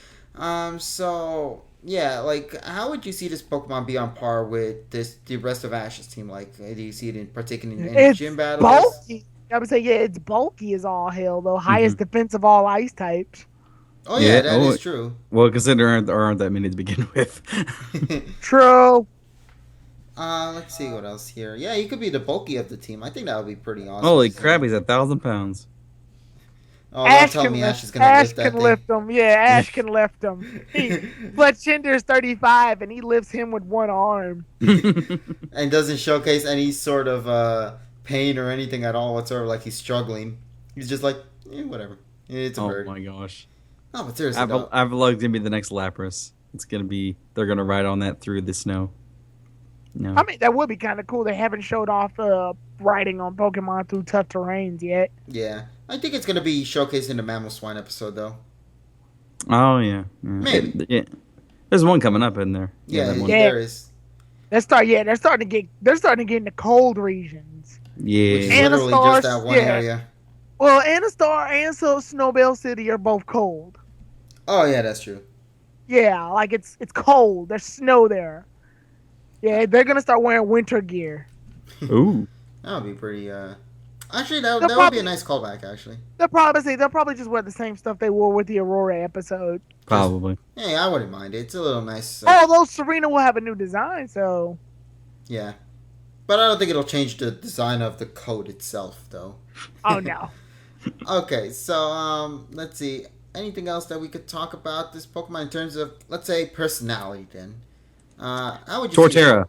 So... Yeah, like, how would you see this Pokemon be on par with the rest of Ash's team? Like, do you see it in partaking in It's gym battles? bulky. I would say, yeah, it's bulky as all hell, though. Highest defense of all ice types. Oh, yeah, that is true. Well, considering there aren't that many to begin with. True. Let's see what else here. Yeah, he could be the bulky of the team. I think that would be pretty awesome. Holy crap, he's 1,000 pounds. Oh, don't tell me Ash is going to lift that thing. lift him. Yeah, Ash can lift him. But Chinder's 35, and he lifts him with one arm. And doesn't showcase any sort of pain or anything at all whatsoever, like he's struggling. He's just like, whatever. It's a bird. Oh my gosh. No, but seriously, though. Avalug's gonna be the next Lapras. They're gonna ride on that through the snow. No. I mean, that would be kind of cool. They haven't showed off riding on Pokemon through tough terrains yet. Yeah. I think it's going to be showcased in the Mammal Swine episode, though. Oh, yeah. Maybe. Yeah. There's one coming up in there. Yeah, that one. there is. They're starting to get in the cold regions. Yeah. Which is literally just that one area. Well, Anastar and Snowbell City are both cold. Oh, yeah, that's true. Yeah, like it's cold. There's snow there. Yeah, they're gonna start wearing winter gear. Ooh. That would be pretty, Actually, that would be a nice callback, actually. They'll probably just wear the same stuff they wore with the Aurora episode. Probably. Hey, I wouldn't mind it. It's a little nice. Although Serena will have a new design, so... Yeah. But I don't think it'll change the design of the coat itself, though. Oh, no. Okay, so, let's see. Anything else that we could talk about this Pokemon in terms of, let's say, personality, then? How would you Torterra.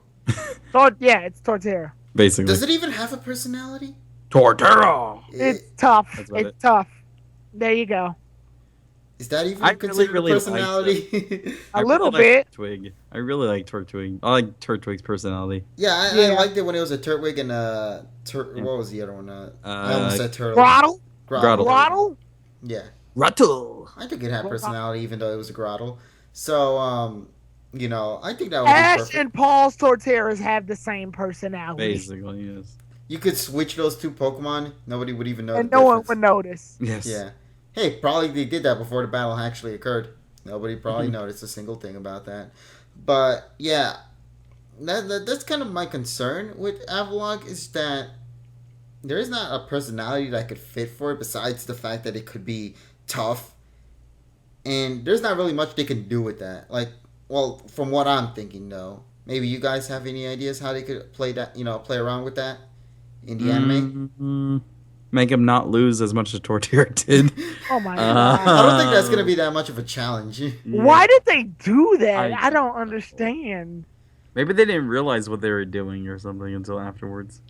Yeah, it's Torterra. Basically. Does it even have a personality? Torterra! It's tough. It's it. Tough. There you go. Is that even I considered really a personality? A little really bit. Like Twig. I really like Turtwig. I like Turtwig's personality. Yeah, I liked it when it was a Turtwig and what was the other one? I almost said Turtle. Grottle? Grottle. Yeah. Rattle. I think it had personality even though it was a Grottle. So, I think that would be Ash perfect. and Paul's Torterras have the same personality. Basically, yes. You could switch those two Pokemon. Nobody would even know. And the no one difference. would notice. Yes. Yeah. Hey, probably they did that before the battle actually occurred. Nobody probably noticed a single thing about that. But yeah, that's kind of my concern with Avalok is that there is not a personality that could fit for it besides the fact that it could be tough, and there's not really much they can do with that. Like, well, from what I'm thinking, though, maybe you guys have any ideas how they could play that, play around with that in the anime. Mm-hmm. Make him not lose as much as Torterra did. Oh my god! I don't think that's gonna be that much of a challenge. Yeah. Why did they do that? I don't know. understand. Maybe they didn't realize what they were doing or something until afterwards.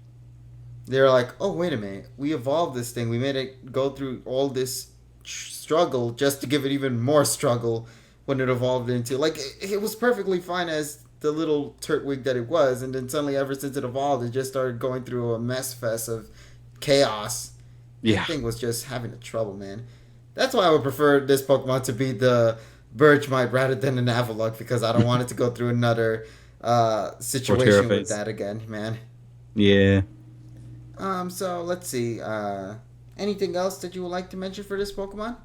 They're like, oh, wait a minute, we evolved this thing, we made it go through all this struggle just to give it even more struggle when it evolved into, like, it was perfectly fine as the little turtwig that it was, and then suddenly ever since it evolved it just started going through a mess fest of chaos. Yeah. That thing was just having a trouble, man. That's why I would prefer this Pokemon to be the Bergmite rather than an Avalugg, because I don't want it to go through another situation with that again, man. Yeah. So let's see. Anything else that you would like to mention for this Pokemon?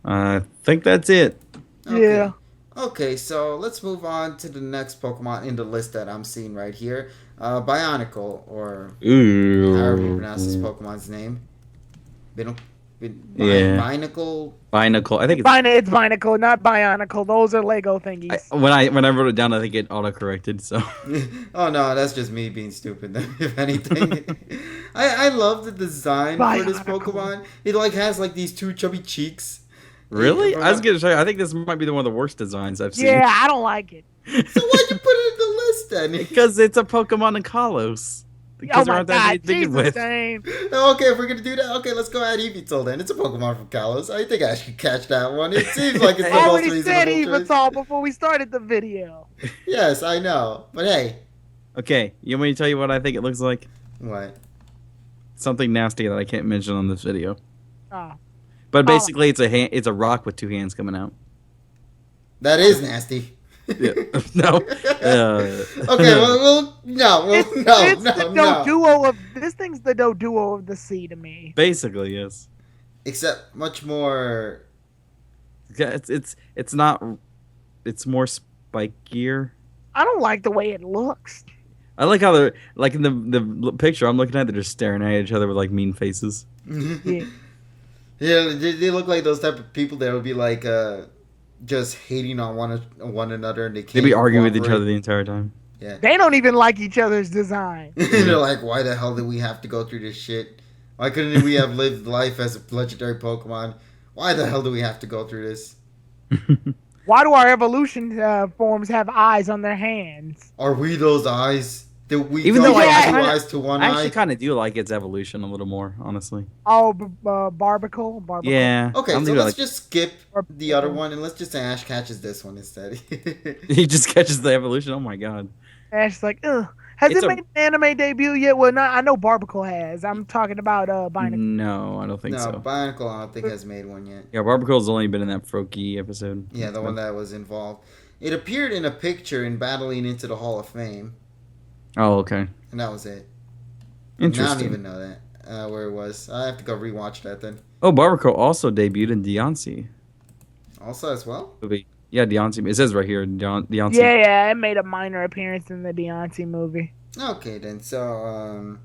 I think that's it. Okay. Yeah. Okay, so let's move on to the next Pokemon in the list that I'm seeing right here. Bionicle, or however you pronounce this Pokemon's name. Binacle? Binacle. I think It's Binacle, not Bionicle. Those are Lego thingies. when I wrote it down, I think it autocorrected. So. Oh no, that's just me being stupid. If anything, I love the design for this Pokemon. It like has like these two chubby cheeks. Really? I was gonna say I think this might be one of the worst designs I've seen. Yeah, I don't like it. So why'd you put it in the list then? Because it's a Pokemon in Kalos. Oh my god, Jesus Dane. Okay, if we're gonna do that, okay, let's go add Eevee then. It's a Pokemon from Kalos. I think I should catch that one. It seems like it's the most reasonable choice. I already said Eevee before we started the video. Yes, I know. But hey. Okay, you want me to tell you what I think it looks like? What? Something nasty that I can't mention on this video. Oh. But basically, it's a rock with two hands coming out. That is nasty. Yeah. No. Okay. Well, no. It's the Doduo of this thing's the Doduo of the sea to me. Basically, yes. Except much more. Yeah, it's not. It's more spikier. I don't like the way it looks. I like how they're like in the picture I'm looking at. They're just staring at each other with like mean faces. Yeah. Yeah, they look like those type of people that would be like just hating on one another, and they'd be arguing with each other the entire time. Yeah, they don't even like each other's design. They're like, why the hell did we have to go through this shit? Why couldn't we have lived life as a legendary Pokemon? Why the hell do we have to go through this? Why do our evolution forms have eyes on their hands? Are we those eyes? Even though two eyes to one eye? I actually kind of do like its evolution a little more, honestly. Oh, Barbaracle? Yeah. Okay, so let's just skip the other one, and let's just say Ash catches this one instead. He just catches the evolution? Oh my god. Ash's like, ugh. Has it made an anime debut yet? Well, I know Barbaracle has. I'm talking about Binacle. No, I don't think so. No, Binacle I don't think has made one yet. Yeah, Barbaracle's only been in that Froakie episode. Yeah, the one that was involved. It appeared in a picture in Battling into the Hall of Fame. Oh, okay. And that was it. Interesting. I don't even know that, where it was. I have to go rewatch that then. Oh, Barbaracle also debuted in Deontay. Also as well? Yeah, Deontay. It says right here, Deontay. Yeah, it made a minor appearance in the Deontay movie. Okay, then. So,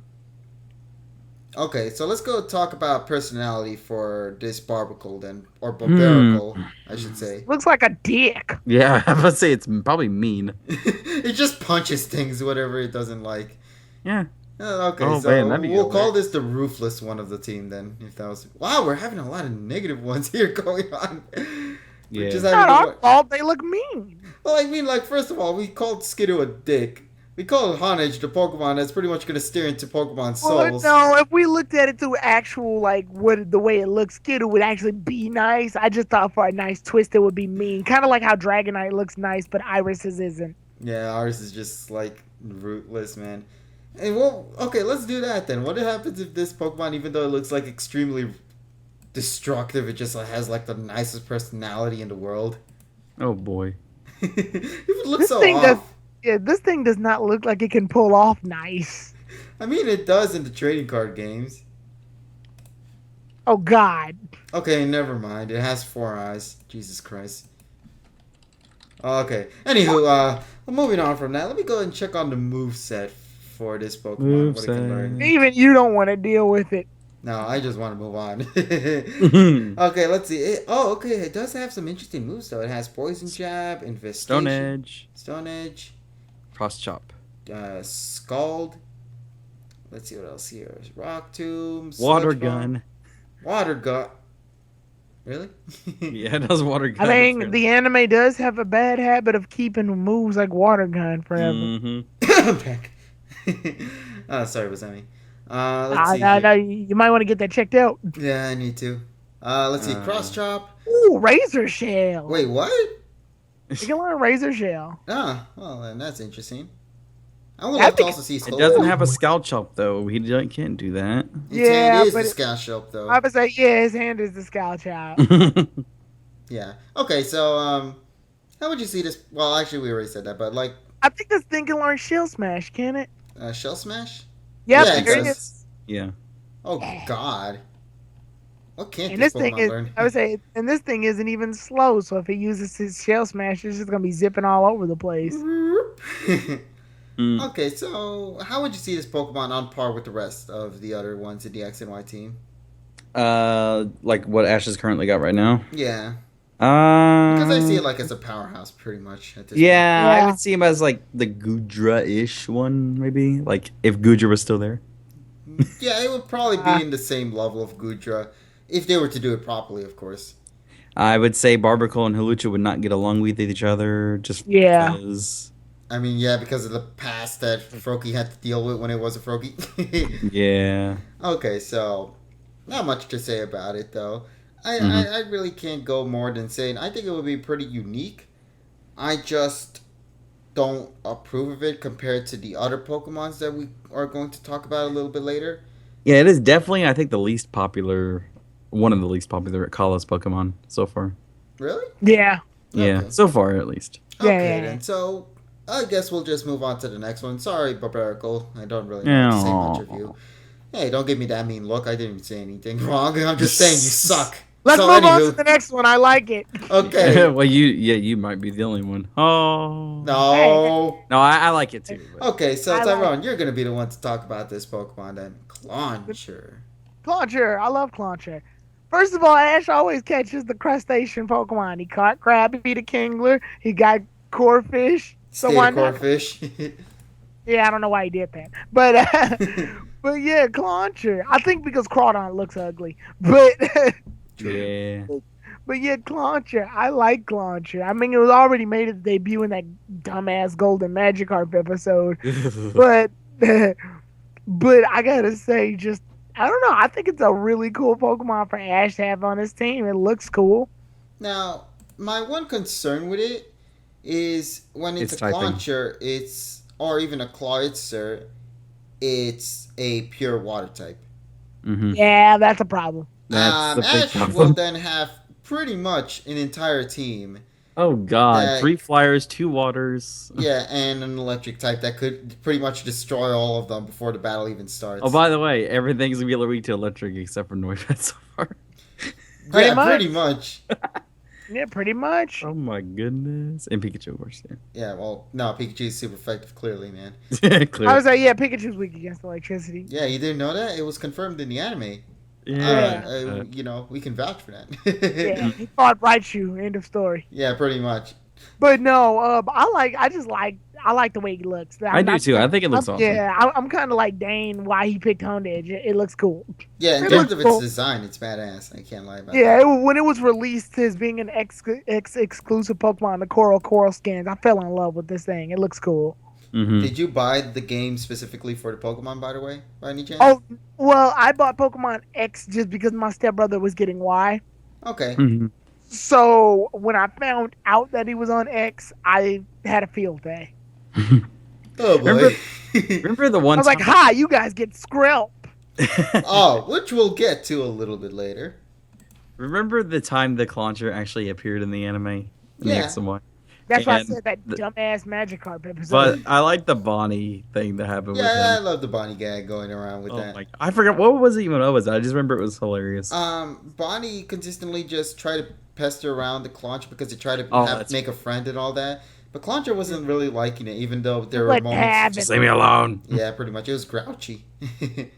okay, so let's go talk about personality for this Barbaracle then. Or Barbaracle, I should say. Looks like a dick. Yeah, I was about to say it's probably mean. It just punches things, whatever it doesn't like. Yeah. Okay, so man, we'll call this the ruthless one of the team then. If that was... Wow, we're having a lot of negative ones here going on. Yeah. It's not our fault. They look mean. Well, I mean, like, first of all, we called Skiddo a dick. We called Honedge the Pokemon that's pretty much going to steer into Pokemon souls. Well, no, if we looked at it through actual, like, the way it looks, Skiddo would actually be nice. I just thought for a nice twist it would be mean. Kind of like how Dragonite looks nice, but Iris's isn't. Yeah, ours is just, like, rootless, man. And well, okay, let's do that then. What happens if this Pokemon, even though it looks like extremely destructive, it just has like the nicest personality in the world? Oh boy. It would look so off. This thing does not look like it can pull off nice. I mean, it does in the trading card games. Oh God. Okay, never mind. It has 4 eyes. Jesus Christ. Okay. Anywho, moving on from that, let me go and check on the moveset for this Pokemon, what it can learn. Even you don't want to deal with it. No, I just want to move on. Okay, let's see. Okay, it does have some interesting moves, though. It has Poison Jab, Infestation. Stone Edge. Cross Chop. Scald. Let's see what else here. Rock Tomb. Water Sludge Bomb. Gun. Water Gun. Really? Yeah, it does Water Gun. I think the anime does have a bad habit of keeping moves like Water Gun forever. Mm-hmm. Back. Sorry, Basami. Let's see. No, you might want to get that checked out. Yeah, I need to. Let's see. Cross Chop. Ooh, Razor Shell. Wait, what? You can learn Razor Shell. Well, then that's interesting. I would like to also see It Skull. doesn't have a Scout Chop, though. He can't do that. Yeah, it is but the Scout Shop, though. I would say, yeah, his hand is the Scout Chop. Yeah. Okay, so, how would you see this? Well, actually, we already said that, but, like... I think this thing can learn Shell Smash, can it? Shell Smash? Yep, Yeah, it there it does. is. Yeah. Oh, God. What can't And this this thing Pokemon is, learn? I would say, and this thing isn't even slow, so if he uses his Shell Smash, it's just going to be zipping all over the place. Okay, so how would you see this Pokemon on par with the rest of the other ones in the X and Y team? Like what Ash has currently got right now. Yeah. Because I see it Because like as a powerhouse, pretty much. At this yeah, point. I would see him as like the Goodra-ish one, maybe. Like if Goodra was still there. point. Yeah, it would probably be in the same level of Goodra, if they were to do it properly, of course. I would say Barbaracle and Hawlucha would not get along with each other, just Yeah. because. I mean, yeah, because of the past that Froakie had to deal with when it was a Froakie. Yeah. Okay, so not much to say about it, though. I really can't go more than saying I think it would be pretty unique. I just don't approve of it compared to the other Pokemons that we are going to talk about a little bit later. Yeah, it is definitely, I think, the least popular, one of the least popular Kalos Pokemon so far. Really? Yeah. Yeah, Okay. so far at least. Okay, Yeah. then. So I guess we'll just move on to the next one. Sorry, Barbaracle. I don't really know what to say much of you. Hey, don't give me that mean look. I didn't even say anything wrong. I'm just saying you suck. Let's So, move on anywho. to the next one. I like it. Okay. Well, you might be the only one. Oh. No. No, I like it too. But. Okay, so I like Tyrone, you're going to be the one to talk about this Pokemon then. Clauncher. Clauncher. I love Clauncher. First of all, Ash always catches the crustacean Pokemon. He caught Krabby the Kingler. He got Corfish. So why not? Corfish. Yeah, I don't know why he did that. But but yeah, Clauncher. I think because Crawdon looks ugly. But Yeah. but yeah, Clauncher. I like Clauncher. I mean, it was already made its debut in that dumbass Golden Magikarp episode. But but I gotta say, just I don't know. I think it's a really cool Pokemon for Ash to have on his team. It looks cool. Now, my one concern with it is when it's It's a typing. Clauncher, or even a Clawitzer, it's a pure water type. Mm-hmm. Yeah, that's a problem. That's the big Ash problem. will then have pretty much an entire team. Oh God! That- 3 flyers, 2 waters. Yeah, and an electric type that could pretty much destroy all of them before the battle even starts. Oh, by the way, everything's gonna be weak to electric except for Noivern so far. Pretty yeah, much. pretty much. Yeah, pretty much. Oh my goodness! And Pikachu, of course. Yeah, well, no, Pikachu is super effective, clearly, man. Yeah. Clear. I was like, yeah, Pikachu's weak against electricity. Yeah, you didn't know that? It was confirmed in the anime. Yeah. You know, we can vouch for that. Yeah, he fought Raichu. End of story. Yeah, pretty much. But no, I like the way he looks. I do too. I think it looks awesome. Yeah, I'm kind of like Dane. Why he picked Honedge? It looks cool. Yeah, in It terms looks of cool. its design, it's badass. I can't lie about Yeah, that. when it was released as being an exclusive Pokemon, the Coral skins, I fell in love with this thing. It looks cool. Mm-hmm. Did you buy the game specifically for the Pokemon, by the way, by any chance? Oh, well, I bought Pokemon X just because my stepbrother was getting Y. Okay. Mm-hmm. So when I found out that he was on X, I had a field day. Oh, boy. Remember the I one was like, "Hi, you guys get Skrelp." Oh, which we'll get to a little bit later. Remember the time the Clauncher actually appeared in the anime? In the Yeah. X and Y? That's why I And said that dumbass Magikarp episode. But I like the Bonnie thing that happened with Yeah, I him. love the Bonnie gag going around with Oh that. my! I forgot what was it even. What was it? I just remember it was hilarious. Bonnie consistently just tried to pester around the Claunch because they tried to Oh, that's make a friend and all that. But Clauncher wasn't really liking it, even though there were Like moments. Just leave me alone. Yeah, pretty much. It was grouchy.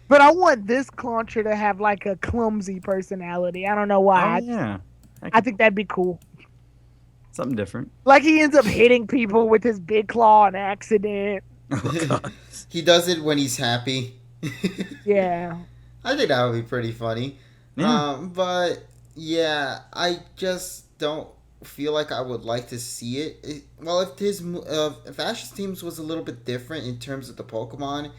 But I want this Clauncher to have like a clumsy personality. I don't know Oh why. yeah, I think that'd be cool. something different. Like he ends up hitting people with his big claw on accident. Oh god. He does it when he's happy. Yeah. I think that would be pretty funny. Yeah. But yeah, I just don't feel like I would like to see it. Well, if Ash's teams was a little bit different in terms of the Pokemon,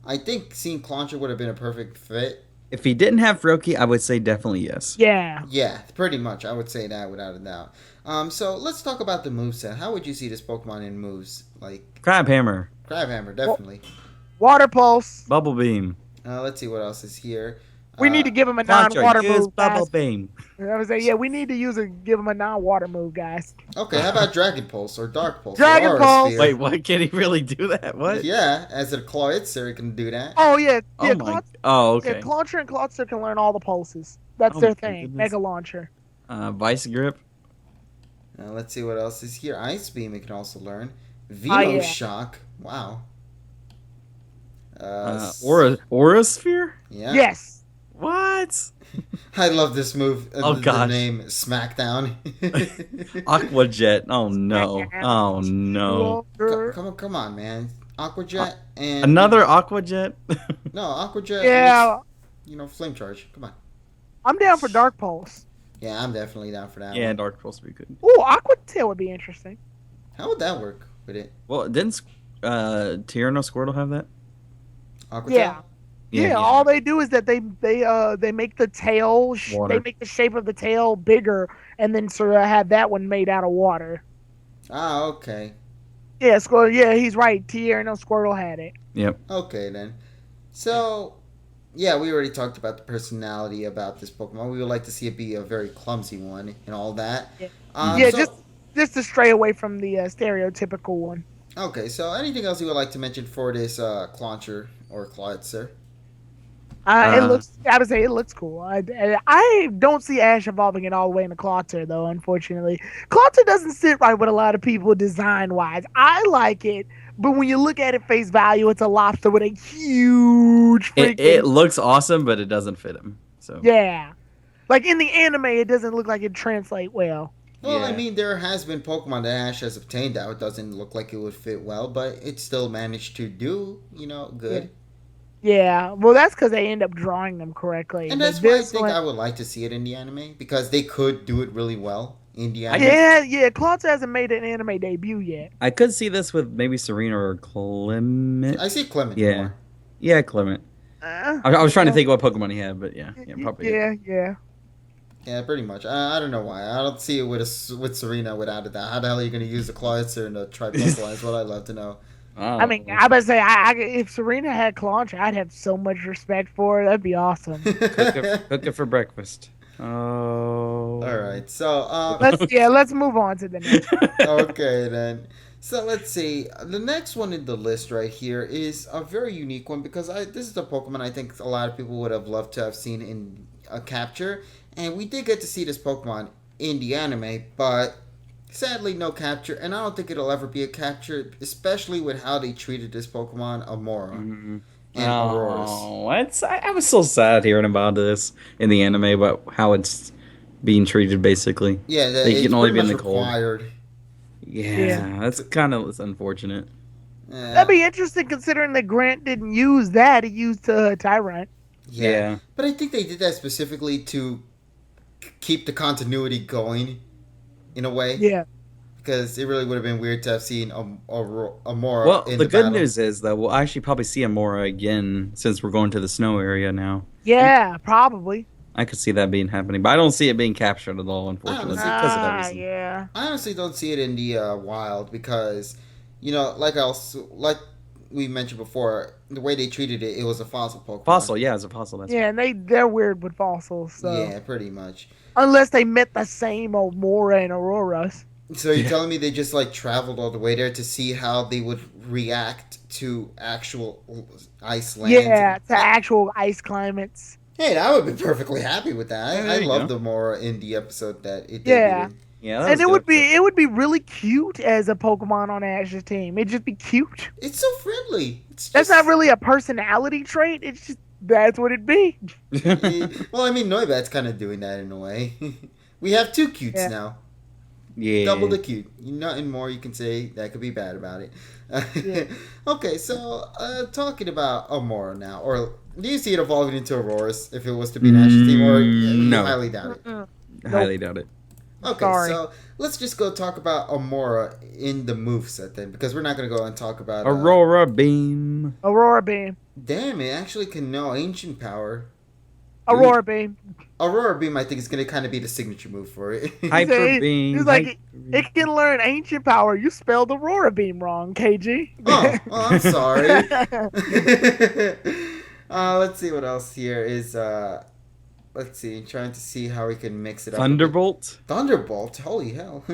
I think seeing Clauncher would have been a perfect fit. If he didn't have Froakie, I would say definitely yes. Yeah. Yeah, pretty much. I would say that without a doubt. So let's talk about the moveset. How would you see this Pokemon in moves? Like Crabhammer, Crabhammer, definitely. Water Pulse. Bubble Beam. Let's see what else is here. We need to give him a Clauncher, non-water use move, Bubble guys. Beam. I was saying, yeah, we need to give him a non-water move, guys. Okay, how about Dragon Pulse or Dark Pulse? Dragon or Aura Pulse. Sphere? Wait, what? Can he really do that? What? Yeah, as a Clawitzer, he can do that. Oh yeah, yeah. Oh my. Oh okay. Yeah, Clauncher and Clawitzer can learn all the pulses. That's Oh their my thing. goodness. Mega Launcher. Vice Grip. Let's see what else is here. Ice Beam, he can also learn. Oh, yeah. Shock. Wow. Aura Sphere. Yeah. Yes. What? I love this move. Oh, the gosh. name Smackdown. Aqua Jet. Oh no. Oh no. Come on, man. Aqua Jet and Another Aqua Jet. No, Aqua Jet. Yeah, Flame Charge. Come on. I'm down for Dark Pulse. Yeah, I'm definitely down for that. Yeah, one. Dark Pulse would be good. Ooh, Aqua Tail would be interesting. How would that work with it? Well, didn't Tierno Squirtle have that? Aqua Yeah. Tail? Yeah, all they do is that they make the tail, Water. they make the shape of the tail bigger, and then sort of have that one made out of water. Ah, okay. Yeah, Squirtle. Yeah, he's right. Tierno Squirtle had it. Yep. Okay, then. So, yeah, we already talked about the personality about this Pokemon. We would like to see it be a very clumsy one and all that. Yeah, just to stray away from the stereotypical one. Okay, so anything else you would like to mention for this Clauncher or Clawitzer? It looks. I would say it looks cool. I don't see Ash evolving it all the way into Clauncher though. Unfortunately, Clauncher doesn't sit right with a lot of people design wise. I like it, but when you look at it face value, it's a lobster with a huge. It looks awesome, but it doesn't fit him. So Yeah, like in the anime, it doesn't look like it translate well. Well, Yeah. I mean, there has been Pokemon that Ash has obtained out. It doesn't look like it would fit well, but it still managed to do, good. Yeah, well, that's because they end up drawing them correctly. And But that's why I this think one- I would like to see it in the anime, because they could do it really well in the anime. Yeah, Clauncher hasn't made an anime debut yet. I could see this with maybe Serena or Clement. I see Clement Yeah. more. Yeah, Clement. I was trying to think what Pokemon he had, but yeah, probably. Yeah. Yeah, pretty much. I don't know why. I don't see it with Serena without a doubt. How the hell are you going to use the Clawitzer and the Triplunkle is what I'd love to know. Oh. I mean, I would say, if Serena had Clauncher, I'd have so much respect for her. That'd be awesome. Cook it for breakfast. Oh. All right. So, let's move on to the next. okay then. So let's see. The next one in the list right here is a very unique one because this is a Pokemon I think a lot of people would have loved to have seen in a capture, and we did get to see this Pokemon in the anime, but sadly no capture, and I don't think it'll ever be a capture, especially with how they treated this Pokemon, Amaura. Mm-hmm. And Auroras. Oh, I was so sad hearing about this in the anime, about how it's being treated basically. Yeah, They it's can only pretty be in much the cold. required. Yeah, that's kind of unfortunate. That'd be interesting considering that Grant didn't use that. He used Tyrant. Yeah. But I think they did that specifically to keep the continuity going, in a way. Yeah. Because it really would have been weird to have seen Amaura Well, in the good battle. news is that we'll actually probably see Amaura again since we're going to the snow area now. Yeah, probably. I could see that being happening, but I don't see it being captured at all, unfortunately, because of that reason. Yeah. I honestly don't see it in the wild because, like we mentioned before, the way they treated it, it was a fossil Pokemon. Fossil, yeah, it's a fossil. That's Yeah, and they're weird with fossils. So. Yeah, pretty much. Unless they met the same Amaura and Auroras. So you're telling me they just traveled all the way there to see how they would react to actual ice land? Yeah, to actual ice climates. Hey, I would be perfectly happy with that. Yeah, I there you loved go. Amaura in the episode that it debuted. Yeah. Yeah, that And was good. it would be really cute as a Pokemon on Ash's team. It'd just be cute. It's so friendly. It's That's not just. really a personality trait. It's just that's what it'd be. Well, I mean, Noibat's kind of doing that in a way. We have 2 cutes Yeah. now. Yeah. Double the cute. Nothing more you can say that could be bad about it. Yeah. Okay, so talking about Amaura now, or do you see it evolving into Auroras if it was to be an Ash's team, or you No. highly doubt it? Mm-mm. Highly doubt it. Okay, Sorry. so let's just go talk about Amaura in the moveset then, because we're not going to go and talk about... Aurora Beam. Aurora Beam. Damn, it actually can know Ancient Power. Aurora Beam. Aurora Beam, I think, is going to kind of be the signature move for it. Hyper Beam. He's like, Hyper it can learn Ancient Power. You spelled Aurora Beam wrong, KG. Oh, I'm sorry. Let's see what else here is. Let's see, trying to see how we can mix it up. Thunderbolt. Thunderbolt. Holy hell.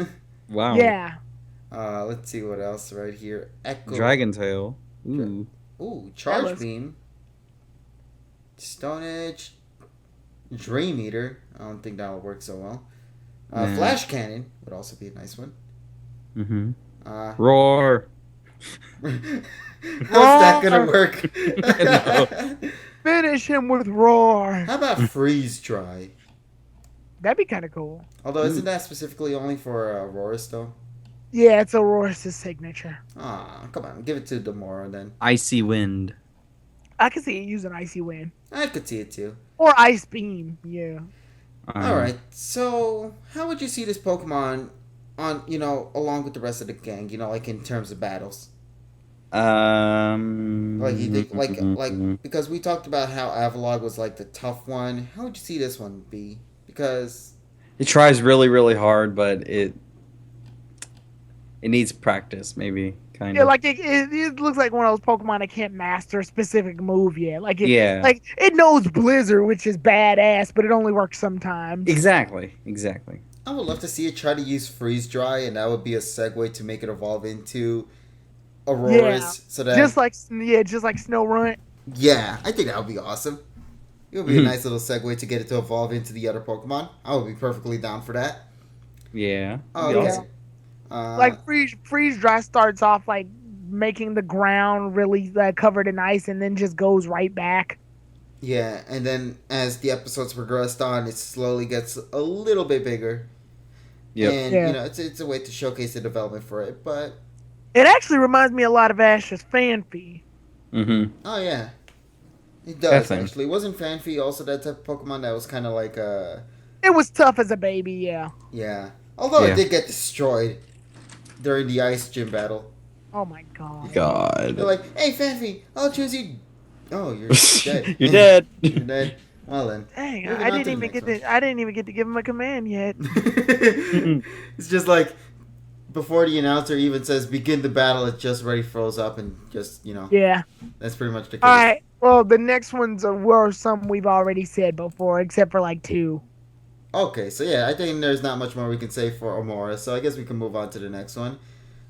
Wow. Yeah. Let's see what else right here. Echo. Dragon Tail. Ooh. Ooh, Charge was- Beam. Stone Edge. Dream Eater. I don't think that will work so well. Nah. Flash Cannon would also be a nice one. Mm-hmm. How's Roar. that gonna work? Finish him with Roar. How about Freeze Dry? That'd be kind of cool. Although, isn't that specifically only for Auroras, though? Yeah, it's Aurora's signature. Ah, come on. Give it to Demora, then. Icy Wind. I can see it using Icy Wind. I could see it, too. Or Ice Beam, yeah. Alright, so how would you see this Pokemon on, along with the rest of the gang, like in terms of battles? Like, you think, like, because we talked about how Avalog was, like, the tough one. How would you see this one be? Because... It tries really, really hard, but it needs practice, maybe, kind Yeah, of. like it looks like one of those Pokemon that can't master a specific move yet. Like Yeah. like it knows Blizzard, which is badass, but it only works sometimes. Exactly. I would love to see it try to use Freeze Dry, and that would be a segue to make it evolve into Auroras. Yeah. So that... just like Snorunt. Yeah, I think that would be awesome. It would be a nice little segue to get it to evolve into the other Pokemon. I would be perfectly down for that. Yeah. Oh, That'd be okay. awesome. Like freeze dry starts off like making the ground really covered in ice, and then just goes right back. Yeah, and then as the episodes progressed on, it slowly gets a little bit bigger. Yep. And, Yeah. it's a way to showcase the development for it, but... It actually reminds me a lot of Ash's Fanfy. Mm-hmm. Oh, yeah. It does, Definitely. actually. Wasn't Fanfy also that type of Pokemon that was kind of like It was tough as a baby, yeah. Yeah. Although Yeah. it did get destroyed during the Ice Gym battle. Oh my god. They're God. like, hey, Fanfy, I'll choose you. Oh, you're dead. You're dead. You're dead. Well, then. Dang, Moving I on to didn't the even next get one. to. I didn't even get to give him a command yet. It's just like before the announcer even says begin the battle, it just already froze up and just Yeah. that's pretty much the case. All right. Well, the next ones were some we've already said before, except for like 2. Okay, so yeah, I think there's not much more we can say for Amaura, so I guess we can move on to the next one.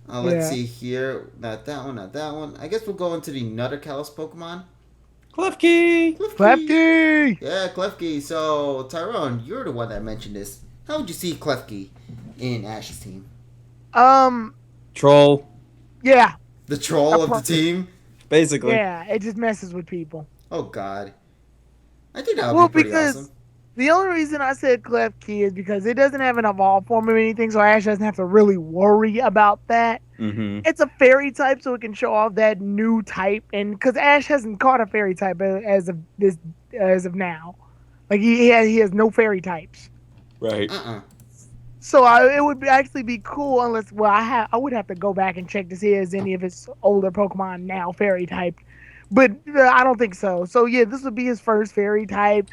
Let's Yeah. see here. Not that one, not that one. I guess we'll go into the Nuttercalis Pokemon. Klefki. Klefki. Yeah, Klefki. So, Tyrone, you're the one that mentioned this. How would you see Klefki in Ash's team? Troll. Yeah. The troll of the team? Basically. Yeah. It just messes with people. Oh, God. I think that would be pretty awesome. The only reason I said Klefki is because it doesn't have an evolved form or anything, so Ash doesn't have to really worry about that. Mm-hmm. It's a fairy type, so it can show off that new type, and because Ash hasn't caught a fairy type as of now, like he has no fairy types. Right. So it would actually be cool unless I would have to go back and check to see if any of his older Pokemon now fairy typed, but I don't think so. So yeah, this would be his first fairy type.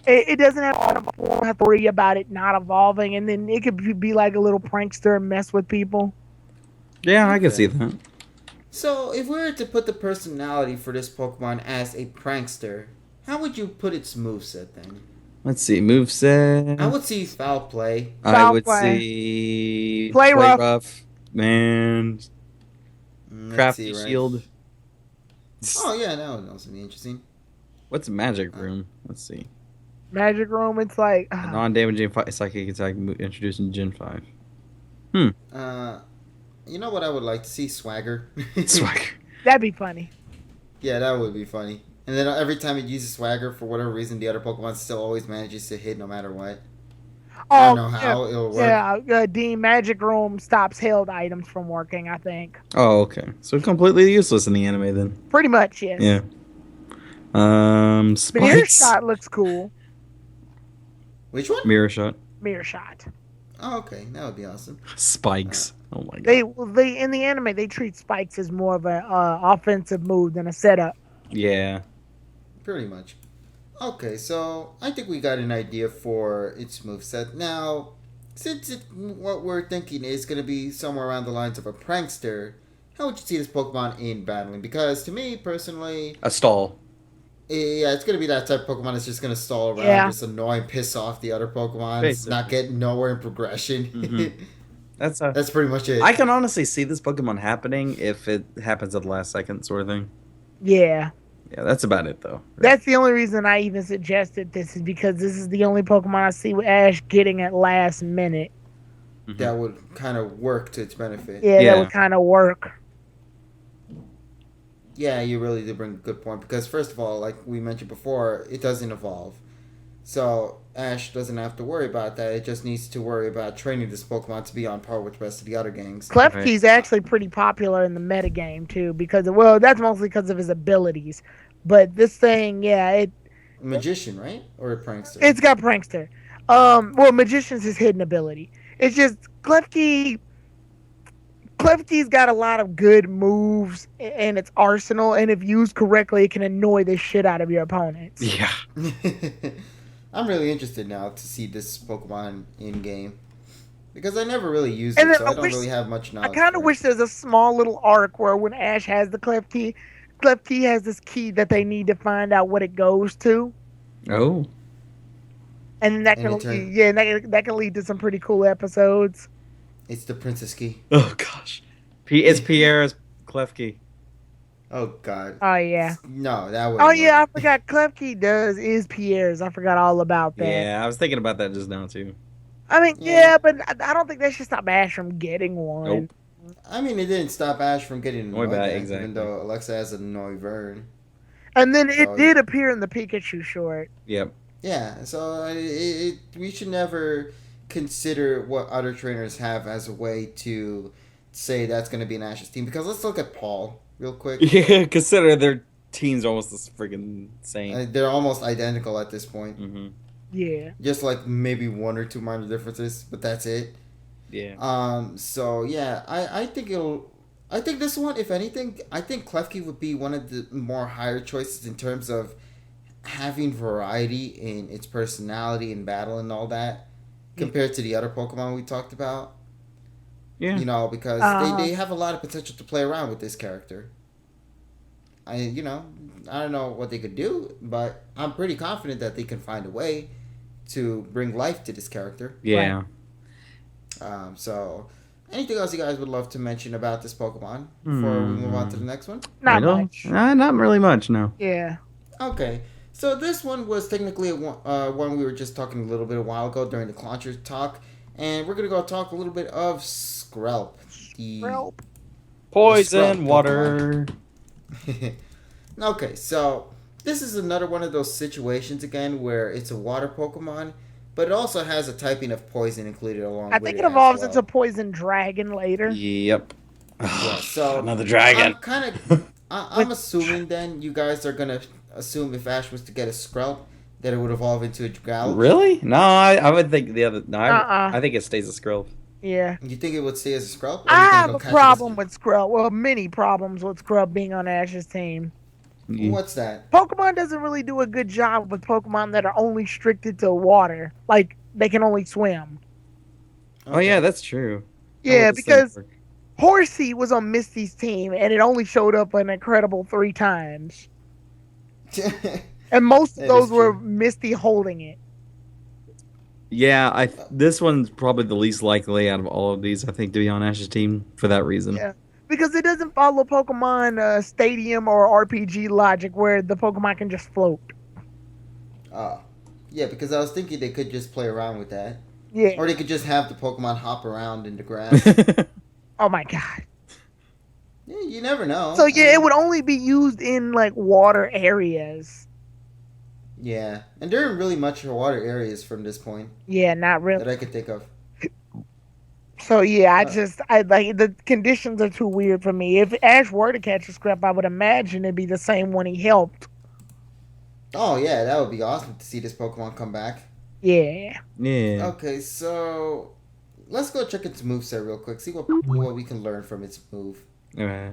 It doesn't have to worry about it not evolving, and then it could be like a little prankster and mess with people. Yeah, I can see that. So, if we were to put the personality for this Pokemon as a prankster, how would you put its moveset then? Let's see. Moveset. I would see Foul Play. I Foul would play. see Play rough. Man. Let's Crafty see, right? Shield. Oh, yeah, that would also be interesting. What's Magic Room? Let's see. Magic Room, it's like A non-damaging psychic attack introduced in Gen 5. You know what I would like to see? Swagger. Swagger. That'd be funny. Yeah, that would be funny. And then every time it uses Swagger, for whatever reason, the other Pokemon still always manages to hit no matter what. I don't know how it'll work. Yeah, Dean Magic Room stops held items from working, I think. Oh, okay. So completely useless in the anime then. Pretty much, yes. Yeah. But Spikes. Mirror Shot looks cool. Which one? Mirror Shot. Mirror Shot. Oh, okay. That would be awesome. Spikes. Oh my god. They in the anime they treat spikes as more of an offensive move than a setup. Yeah. Pretty much. Okay, so I think we got an idea for its moveset. Now, since what we're thinking is going to be somewhere around the lines of a prankster, how would you see this Pokemon in battling? Because to me, personally, A stall. yeah, it's going to be that type of Pokemon that's just going to stall around, just annoy and piss off the other Pokemon, not get nowhere in progression. Mm-hmm. That's pretty much it. I can honestly see this Pokemon happening if it happens at the last second sort of thing. Yeah. Yeah, that's about it though. That's the only reason I even suggested this is because this is the only Pokemon I see with Ash getting at last minute. Mm-hmm. That would kind of work to its benefit. Yeah, that would kind of work. Yeah, you really did bring a good point because first of all, like we mentioned before, it doesn't evolve. So Ash doesn't have to worry about that. It just needs to worry about training this Pokemon to be on par with the rest of the other gangs. Klefki's actually pretty popular in the metagame too because that's mostly because of his abilities. But this thing, Magician, right? Or a prankster? It's got prankster. Magician's his hidden ability. It's just Klefki's got a lot of good moves in its arsenal, and if used correctly, it can annoy the shit out of your opponents. Yeah. I'm really interested now to see this Pokemon in game because I never really used it, so I don't really have much knowledge. I kind of wish there's a small little arc where when Ash has the Klefki has this key that they need to find out what it goes to. Oh. And then that can lead to some pretty cool episodes. It's the Princess Key. Oh gosh. It's Pierre's Klefki. Oh god. Oh yeah. No, that was. Oh yeah, I forgot. Klefki is Pierre's. I forgot all about that. Yeah, I was thinking about that just now too. I mean, yeah, but I don't think that should stop Ash from getting one. Nope. I mean, it didn't stop Ash from getting annoyed exactly. even though Alexa has an annoy Vern. And then it did appear in the Pikachu short. Yep. Yeah, so we should never consider what other trainers have as a way to say that's going to be an Ash's team. Because let's look at Paul real quick. Yeah, consider their teams almost the freaking same. They're almost identical at this point. Mm-hmm. Yeah. Just like maybe one or two minor differences, but that's it. Yeah. So yeah, I think this one, if anything, I think Klefki would be one of the more higher choices in terms of having variety in its personality and battle and all that compared to the other Pokemon we talked about. Yeah. You know, because they have a lot of potential to play around with this character. I don't know what they could do, but I'm pretty confident that they can find a way to bring life to this character. Yeah. So, anything else you guys would love to mention about this Pokemon before we move on to the next one? Not much. Not really much, no. Yeah. Okay. So this one was technically one we were just talking a little bit a while ago during the Clauncher talk, and we're gonna go talk a little bit of Skrelp. Poison water. Okay, so this is another one of those situations again where it's a water Pokemon, but it also has a typing of poison included along with it. I think it evolves into Poison Dragon later. Yep. Yeah, so another dragon. I'm assuming then you guys are gonna assume if Ash was to get a Skrelp that it would evolve into a Growl. Really? No, I would think the other. No, I think it stays a Skrelp. Yeah. You think it would stay as a Skrelp? I have a problem with Skrelp. Well, many problems with Skrelp being on Ash's team. What's that? Pokemon doesn't really do a good job with Pokemon that are only restricted to water. Like, they can only swim. Okay. Oh, yeah, that's true. Yeah, because Horsey was on Misty's team, and it only showed up an incredible 3 times. And most of those were Misty holding it. Yeah, this one's probably the least likely out of all of these, I think, to be on Ash's team for that reason. Yeah, because it doesn't follow Pokemon Stadium or RPG logic where the Pokemon can just float. Yeah, because I was thinking they could just play around with that. Yeah. Or they could just have the Pokemon hop around in the grass. Oh my god. Yeah, you never know. So yeah, it would only be used in like water areas. Yeah, and there aren't really much water areas from this point Yeah, not really. that I could think of. So yeah, I like the conditions are too weird for me. If Ash were to catch a Skrelp, I would imagine it'd be the same one he helped. Oh yeah, that would be awesome to see this Pokemon come back. Yeah. Yeah. Okay, so let's go check its moveset real quick. See what we can learn from its move. Okay,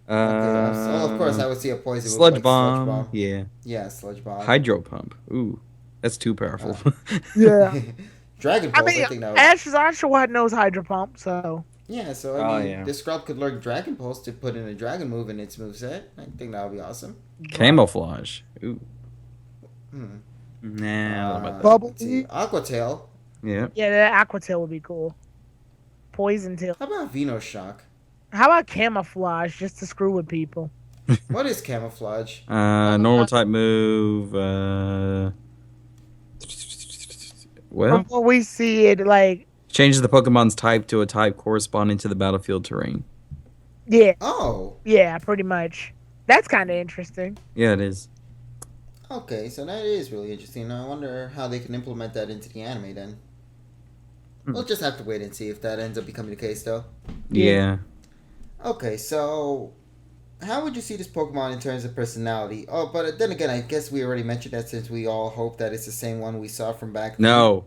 so of course I would see a poison move Sludge like bomb. Sludge Bomb. Yeah. Yeah, Sludge Bomb. Hydro pump. Ooh, that's too powerful. Yeah. Dragon I Pulse. I mean, think that would... Ash's Oshawott knows Hydro Pump, so Yeah, so I mean, yeah. this Skrelp could learn Dragon Pulse to put in a Dragon move in its moveset. I think that would be awesome. Camouflage. Ooh. Hmm. Nah, I don't know about that. Bubble Let's see. Aqua Tail. Yeah. yeah, that Aqua Tail would be cool. Poison Tail. How about Venoshock? How about Camouflage just to screw with people? What is Camouflage? Normal type move. Well, From what we see, it like changes the Pokemon's type to a type corresponding to the battlefield terrain. yeah, Oh, yeah, pretty much. That's kind of interesting. Yeah, it is. okay, so that is really interesting. I wonder how they can implement that into the anime then. We'll just have to wait and see if that ends up becoming the case, though. Yeah. Okay, so how would you see this Pokemon in terms of personality? Oh, but then again, I guess we already mentioned that since we all hope that it's the same one we saw from back then. No.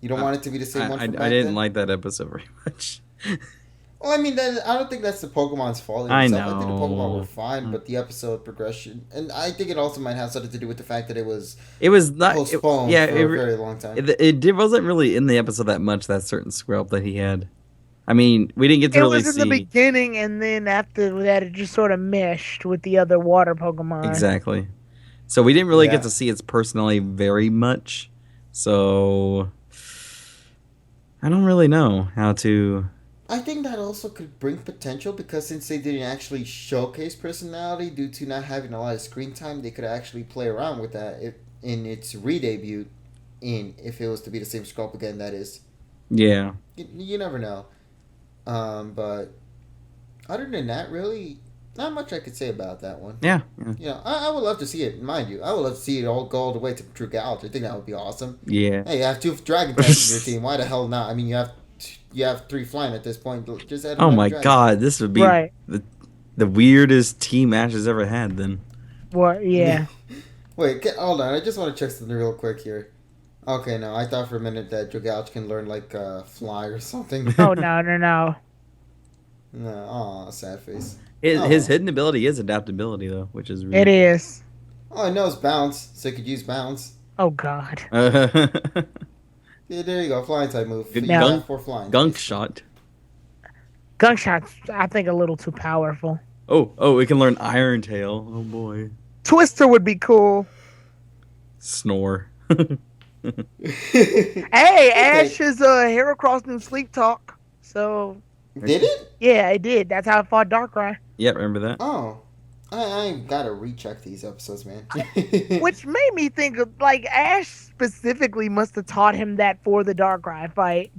You don't want it to be the same one from back I didn't then? like that episode very much. Well, I mean, then I don't think that's the Pokemon's fault. I Itself. I think the know. Pokemon were fine, but the episode progression, and I think it also might have something to do with the fact that it was not postponed yeah, for a very long time. Wasn't really in the episode that much, that certain Skrelp that he had. I mean, we didn't get to It really was in see the beginning, and then after that, it just sort of meshed with the other water Pokemon. exactly. So we didn't really Yeah. get to see its personality very much. So I don't really know how to. I think that also could bring potential because since they didn't actually showcase personality due to not having a lot of screen time, they could actually play around with that in its re-debut, if it was to be the same Skrelp again. That is, Yeah. you never know. But other than that, really, not much I could say about that one. Yeah. You know, I would love to see it. Mind you, I would love to see it all go the way to True Gouge. I think that would be awesome. Yeah. Hey, you have 2 Dragon types in your team. Why the hell not? I mean, you have 3 flying at this point. Just add Oh another my dragon. god, this would be Right. the weirdest team Ash has ever had. Then. What? Yeah. Wait, hold on. I just want to check something real quick here. Okay, no, I thought for a minute that Dragouch can learn like fly or something. Oh no. No, aw, sad face. His hidden ability is adaptability though, which is really It is. Oh, I know it's bounce, so it could use bounce. Oh god. Yeah, there you go, flying type move. Good You No. got 4 flying. Gunk shot. Gunshot's, I think, a little too powerful. Oh, we can learn Iron Tail. Oh boy. Twister would be cool. Snore. Hey, Ash is Heracross new Sleep Talk. So Did it? yeah, it did. That's how it fought Darkrai. Yeah, remember that? Oh. I gotta recheck these episodes, man. Which made me think of like Ash specifically must have taught him that for the Darkrai fight.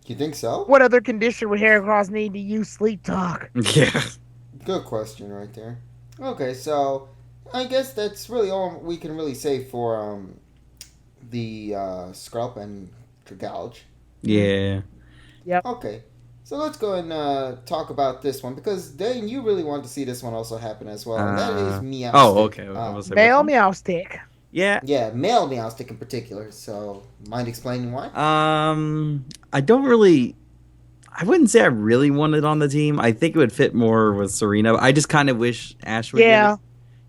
You think so? What other condition would Heracross need to use Sleep Talk? Yeah. Good question right there. Okay, so I guess that's really all we can really say for the Skrelp and Gouge. Yeah. Okay, so let's go and talk about this one because Dane, you really want to see this one also happen as well. And that is Meowstic. Oh, okay. I was like, Male Meowstic. yeah. Yeah, male Meowstic in particular. So, mind explaining why? I don't really. I wouldn't say I really want it on the team. I think it would fit more with Serena. I just kind of wish Ash would. Yeah.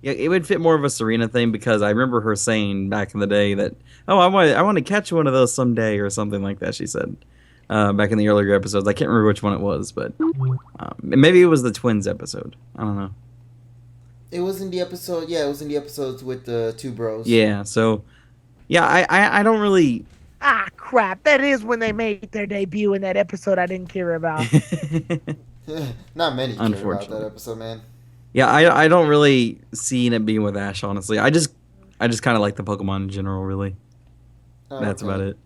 Get it. Yeah, it would fit more of a Serena thing because I remember her saying back in the day that, oh, I want to catch one of those someday or something like that. She said back in the earlier episodes. I can't remember which one it was, but maybe it was the twins episode. I don't know. It was in the episode. Yeah, it was in the episodes with the 2 bros. Yeah. So, yeah, I don't really. Ah, crap. That is when they made their debut in that episode I didn't care about. Not many care about Unfortunately. that episode, man. Yeah, I don't really see it being with Ash. Honestly, I just kind of like the Pokemon in general, really. That's about it.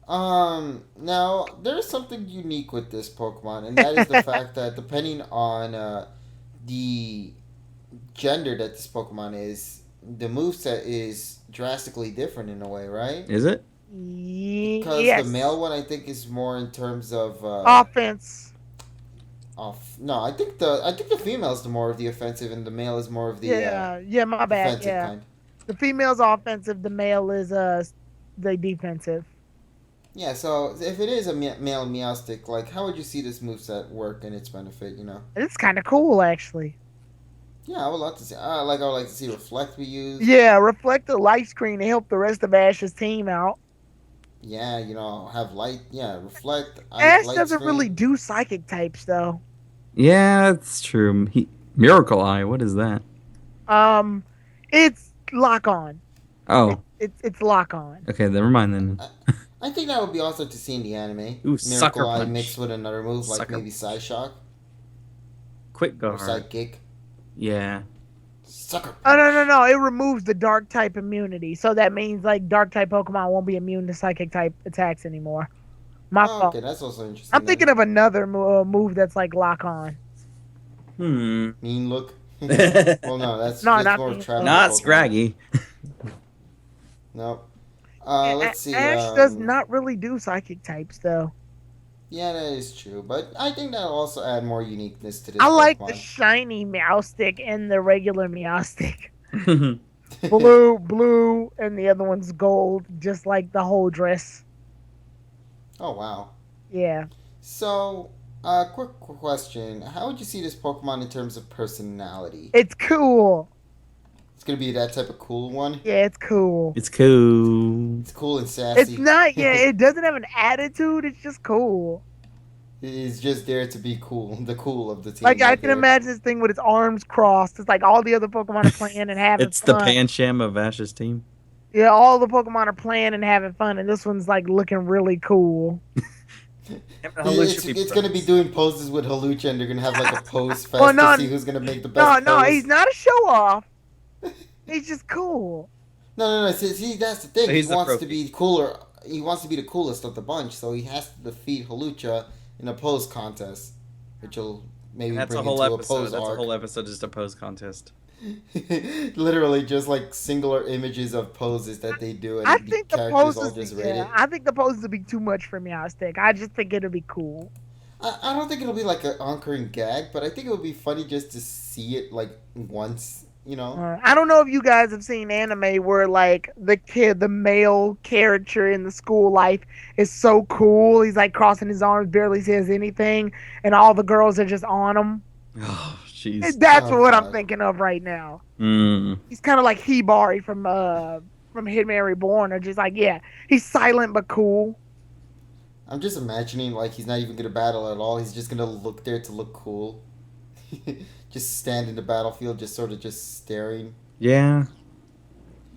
Now there's something unique with this Pokemon, and that is the fact that depending on the gender that this Pokemon is, the moveset is drastically different in a way, right? Is it? Because the Yes. male one, I think, is more in terms of Offense. No, I think the female is the more of the offensive, and the male is more of the Yeah, my bad. defensive Yeah. kind. The female's offensive, the male is the defensive. Yeah, so if it is a male Meowstic, like, how would you see this moveset work in its benefit, you know? It's kind of cool, actually. Yeah, I would love to see. I would like to see Reflect be used. Yeah, reflect the light screen to help the rest of Ash's team out. Yeah, have light. Yeah, Reflect. Ash light doesn't screen. really do psychic types, though. Yeah, that's true. Miracle Eye, what is that? It's lock on. Oh. It's lock on. Okay, never mind then. I think that would be also to see in the anime. Ooh, Sucker Miracle Eye Punch. mixed with another move, like Sucker. maybe Psyshock Quick or Guard. Psychic. Yeah. Sucker Punch. Oh no! It removes the dark type immunity, so that means like dark type Pokemon won't be immune to psychic type attacks anymore. My fault. Okay, that's also interesting. I'm thinking of another move that's like lock on. Mean Look. Well, no, that's No, that's not more Mean travel. Not Pokemon. Scraggy. No. Let's see. Ash does not really do psychic types though. Yeah, that is true, but I think that'll also add more uniqueness to this. I like Pokemon. the shiny Meowstic and the regular Meowstic. Blue, and the other one's gold, just like the whole dress. Oh wow. Yeah. So, quick question: how would you see this Pokemon in terms of personality? It's cool. It's gonna be that type of cool one. Yeah, it's cool. It's cool. It's cool and sassy. It's not, yeah, it doesn't have an attitude, it's just cool. It's just there to be cool, the cool of the team. Like, I right can there. imagine this thing with its arms crossed. It's like all the other Pokemon are playing and having It's the fun. Pancham of Ash's team. Yeah, all the Pokemon are playing and having fun, and this one's like looking really cool. It's gonna be doing poses with Halucha, and they're gonna have like a pose fest Well, no, to see who's gonna make the best. No, pose. he's not a show off. He's just cool. No. See, that's the thing. So He he's the wants to trophy. be cooler. He wants to be the coolest of the bunch, so he has to defeat Halucha in a pose contest, which will maybe That's bring a whole into a episode. pose That's a arc. whole episode just a pose contest. Literally, just like singular images of poses that they do, and I the think the characters all poses, just rate it. I think the poses would be too much for Meowstic. I just think it'll be cool. I don't think it'll be like an anchoring gag, but I think it would be funny just to see it like once, you know. I don't know if you guys have seen anime where like the male character in the school life is so cool. He's like crossing his arms, barely says anything, and all the girls are just on him. Oh, jeez. That's Oh, what God. I'm thinking of right now. Mm. He's kind of like Hibari from Hitman Reborn, or just like, yeah, he's silent but cool. I'm just imagining like he's not even gonna battle at all. He's just gonna look there to look cool. Just stand in the battlefield, just sort of just staring. Yeah.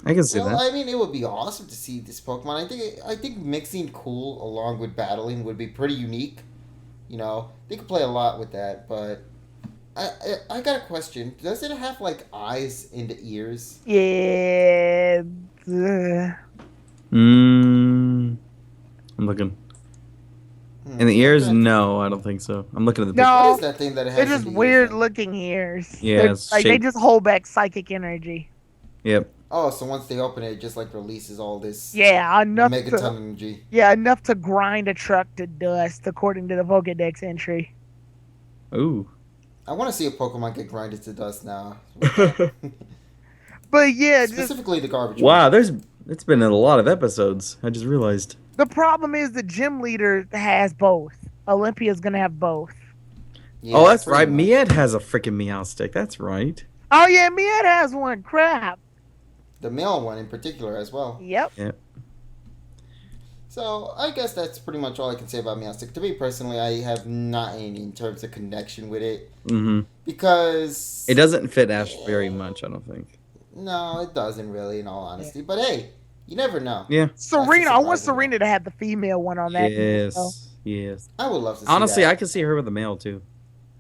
I can see Well, that. I mean, it would be awesome to see this Pokemon. I think mixing cool along with battling would be pretty unique. You know, they could play a lot with that. But I got a question. Does it have like eyes in the ears? Yeah. I'm looking. In the ears? Okay. No, I don't think so. I'm looking at the No. What is that thing that it has? They're in just the ears, weird then? looking ears. Yeah, They're, it's like they shaped- just hold back psychic energy. Yep. Oh, so once they open it, it just like releases all this Yeah, enough megaton to, energy. enough to grind a truck to dust, according to the Pokedex entry. Ooh. I want to see a Pokemon get grinded to dust now. But yeah, just Specifically the garbage. Wow, it's been in a lot of episodes. I just realized. the problem is the gym leader has both. Olympia's gonna have both. Yeah, Oh, that's pretty right. much. Miette has a freaking Meowstic. That's right. Oh yeah, Miette has one. Crap. The male one in particular as well. Yep. So I guess that's pretty much all I can say about Meowstic. To me personally, I have not any in terms of connection with it Mm-hmm. because It doesn't fit Ash very much, I don't think. No, it doesn't really, in all honesty. But hey, you never know. Yeah. Serena, I want surprising. Serena to have the female one on that. Yes. Yes. I would love to. See Honestly, that. I could see her with a male too.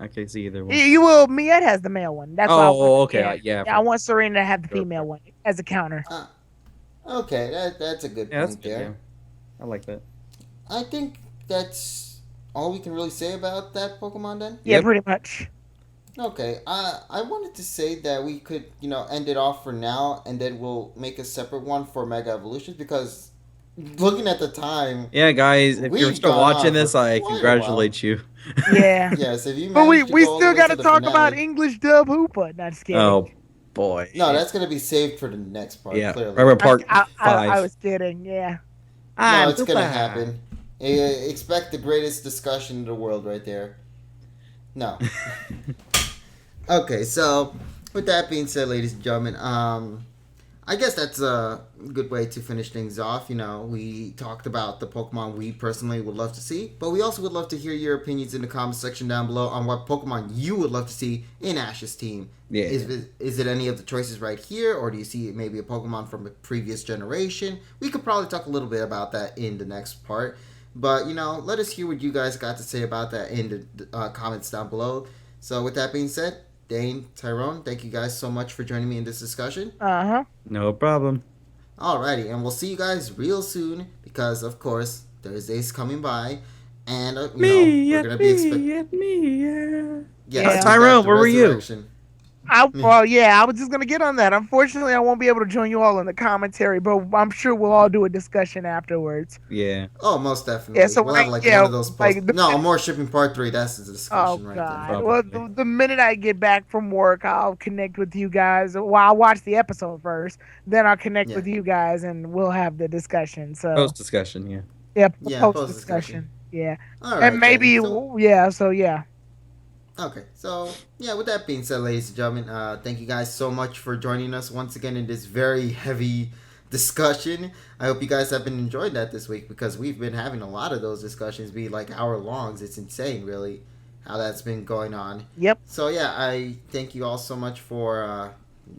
I could see either one. You will. Miette has the male one. That's why I want, Oh, okay. Yeah. I want Serena to have the Sure. female one as a counter. Okay, that's a good Yeah, that's point good. Yeah, there. I like that. I think that's all we can really say about that Pokemon then. Yeah, Yep. pretty much. Okay, I wanted to say that we could, end it off for now, and then we'll make a separate one for Mega Evolutions because looking at the time, Yeah, guys, if you're we've still gone watching on for this, I quite a while. congratulate you. Yeah. Yes, if you But we managed to we go all the still way got to to the talk about finale, English Dub Hoopa. Not just kidding. Oh boy. no, that's gonna be saved for the next part. Yeah. Clearly, Remember part I 5. was kidding. Yeah. no, I'm it's gonna Koopa. happen. Expect the greatest discussion in the world right there. No. Okay, so with that being said, ladies and gentlemen, I guess that's a good way to finish things off. We talked about the Pokemon we personally would love to see, but we also would love to hear your opinions in the comment section down below on what Pokemon you would love to see in Ash's team. Yeah. Is it any of the choices right here, or do you see maybe a Pokemon from a previous generation? We could probably talk a little bit about that in the next part. But, let us hear what you guys got to say about that in the comments down below. So, with that being said, Dane, Tyrone, thank you guys so much for joining me in this discussion. Uh-huh. No problem. Alrighty, and we'll see you guys real soon because, of course, Thursday's coming by, and we're gonna be expecting. me. Yes, Yeah. we got Tyrone, the where were you? resurrection. Well, yeah, I was just gonna get on that. Unfortunately, I won't be able to join you all in the commentary, but I'm sure we'll all do a discussion afterwards. Yeah. Oh, most definitely. Yeah, so We'll when have I like yeah, one of those posts. like the No, more shipping part 3. That's the oh discussion right God. there. Well, Probably. the minute I get back from work, I'll connect with you guys. Well, I'll watch the episode first, then I'll connect Yeah, with you guys, and we'll have the discussion. So Post discussion, yeah. yeah, yeah, post post discussion. discussion. Yeah, All and right then. maybe So yeah. So yeah. okay, so yeah, with that being said, ladies and gentlemen, thank you guys so much for joining us once again in this very heavy discussion. I hope you guys have been enjoying that this week because we've been having a lot of those discussions be like hour longs. It's insane, really, how that's been going on. Yep. So yeah, I thank you all so much for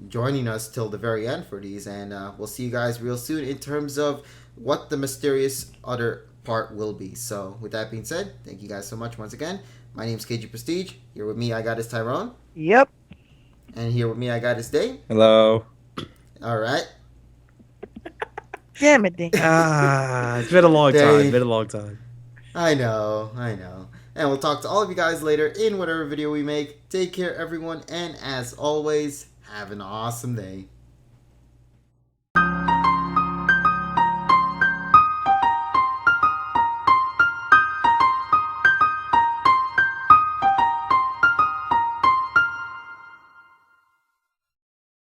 joining us till the very end for these, and we'll see you guys real soon in terms of what the mysterious other part will be. So with that being said, thank you guys so much once again. My name's KG Prestige. Here with me, I got his Tyrone. Yep. And here with me, I got his Dave. Hello. All right. Damn it, Dink. It's been a long time. Dave. Been a long time. I know. And we'll talk to all of you guys later in whatever video we make. Take care, everyone. And as always, have an awesome day.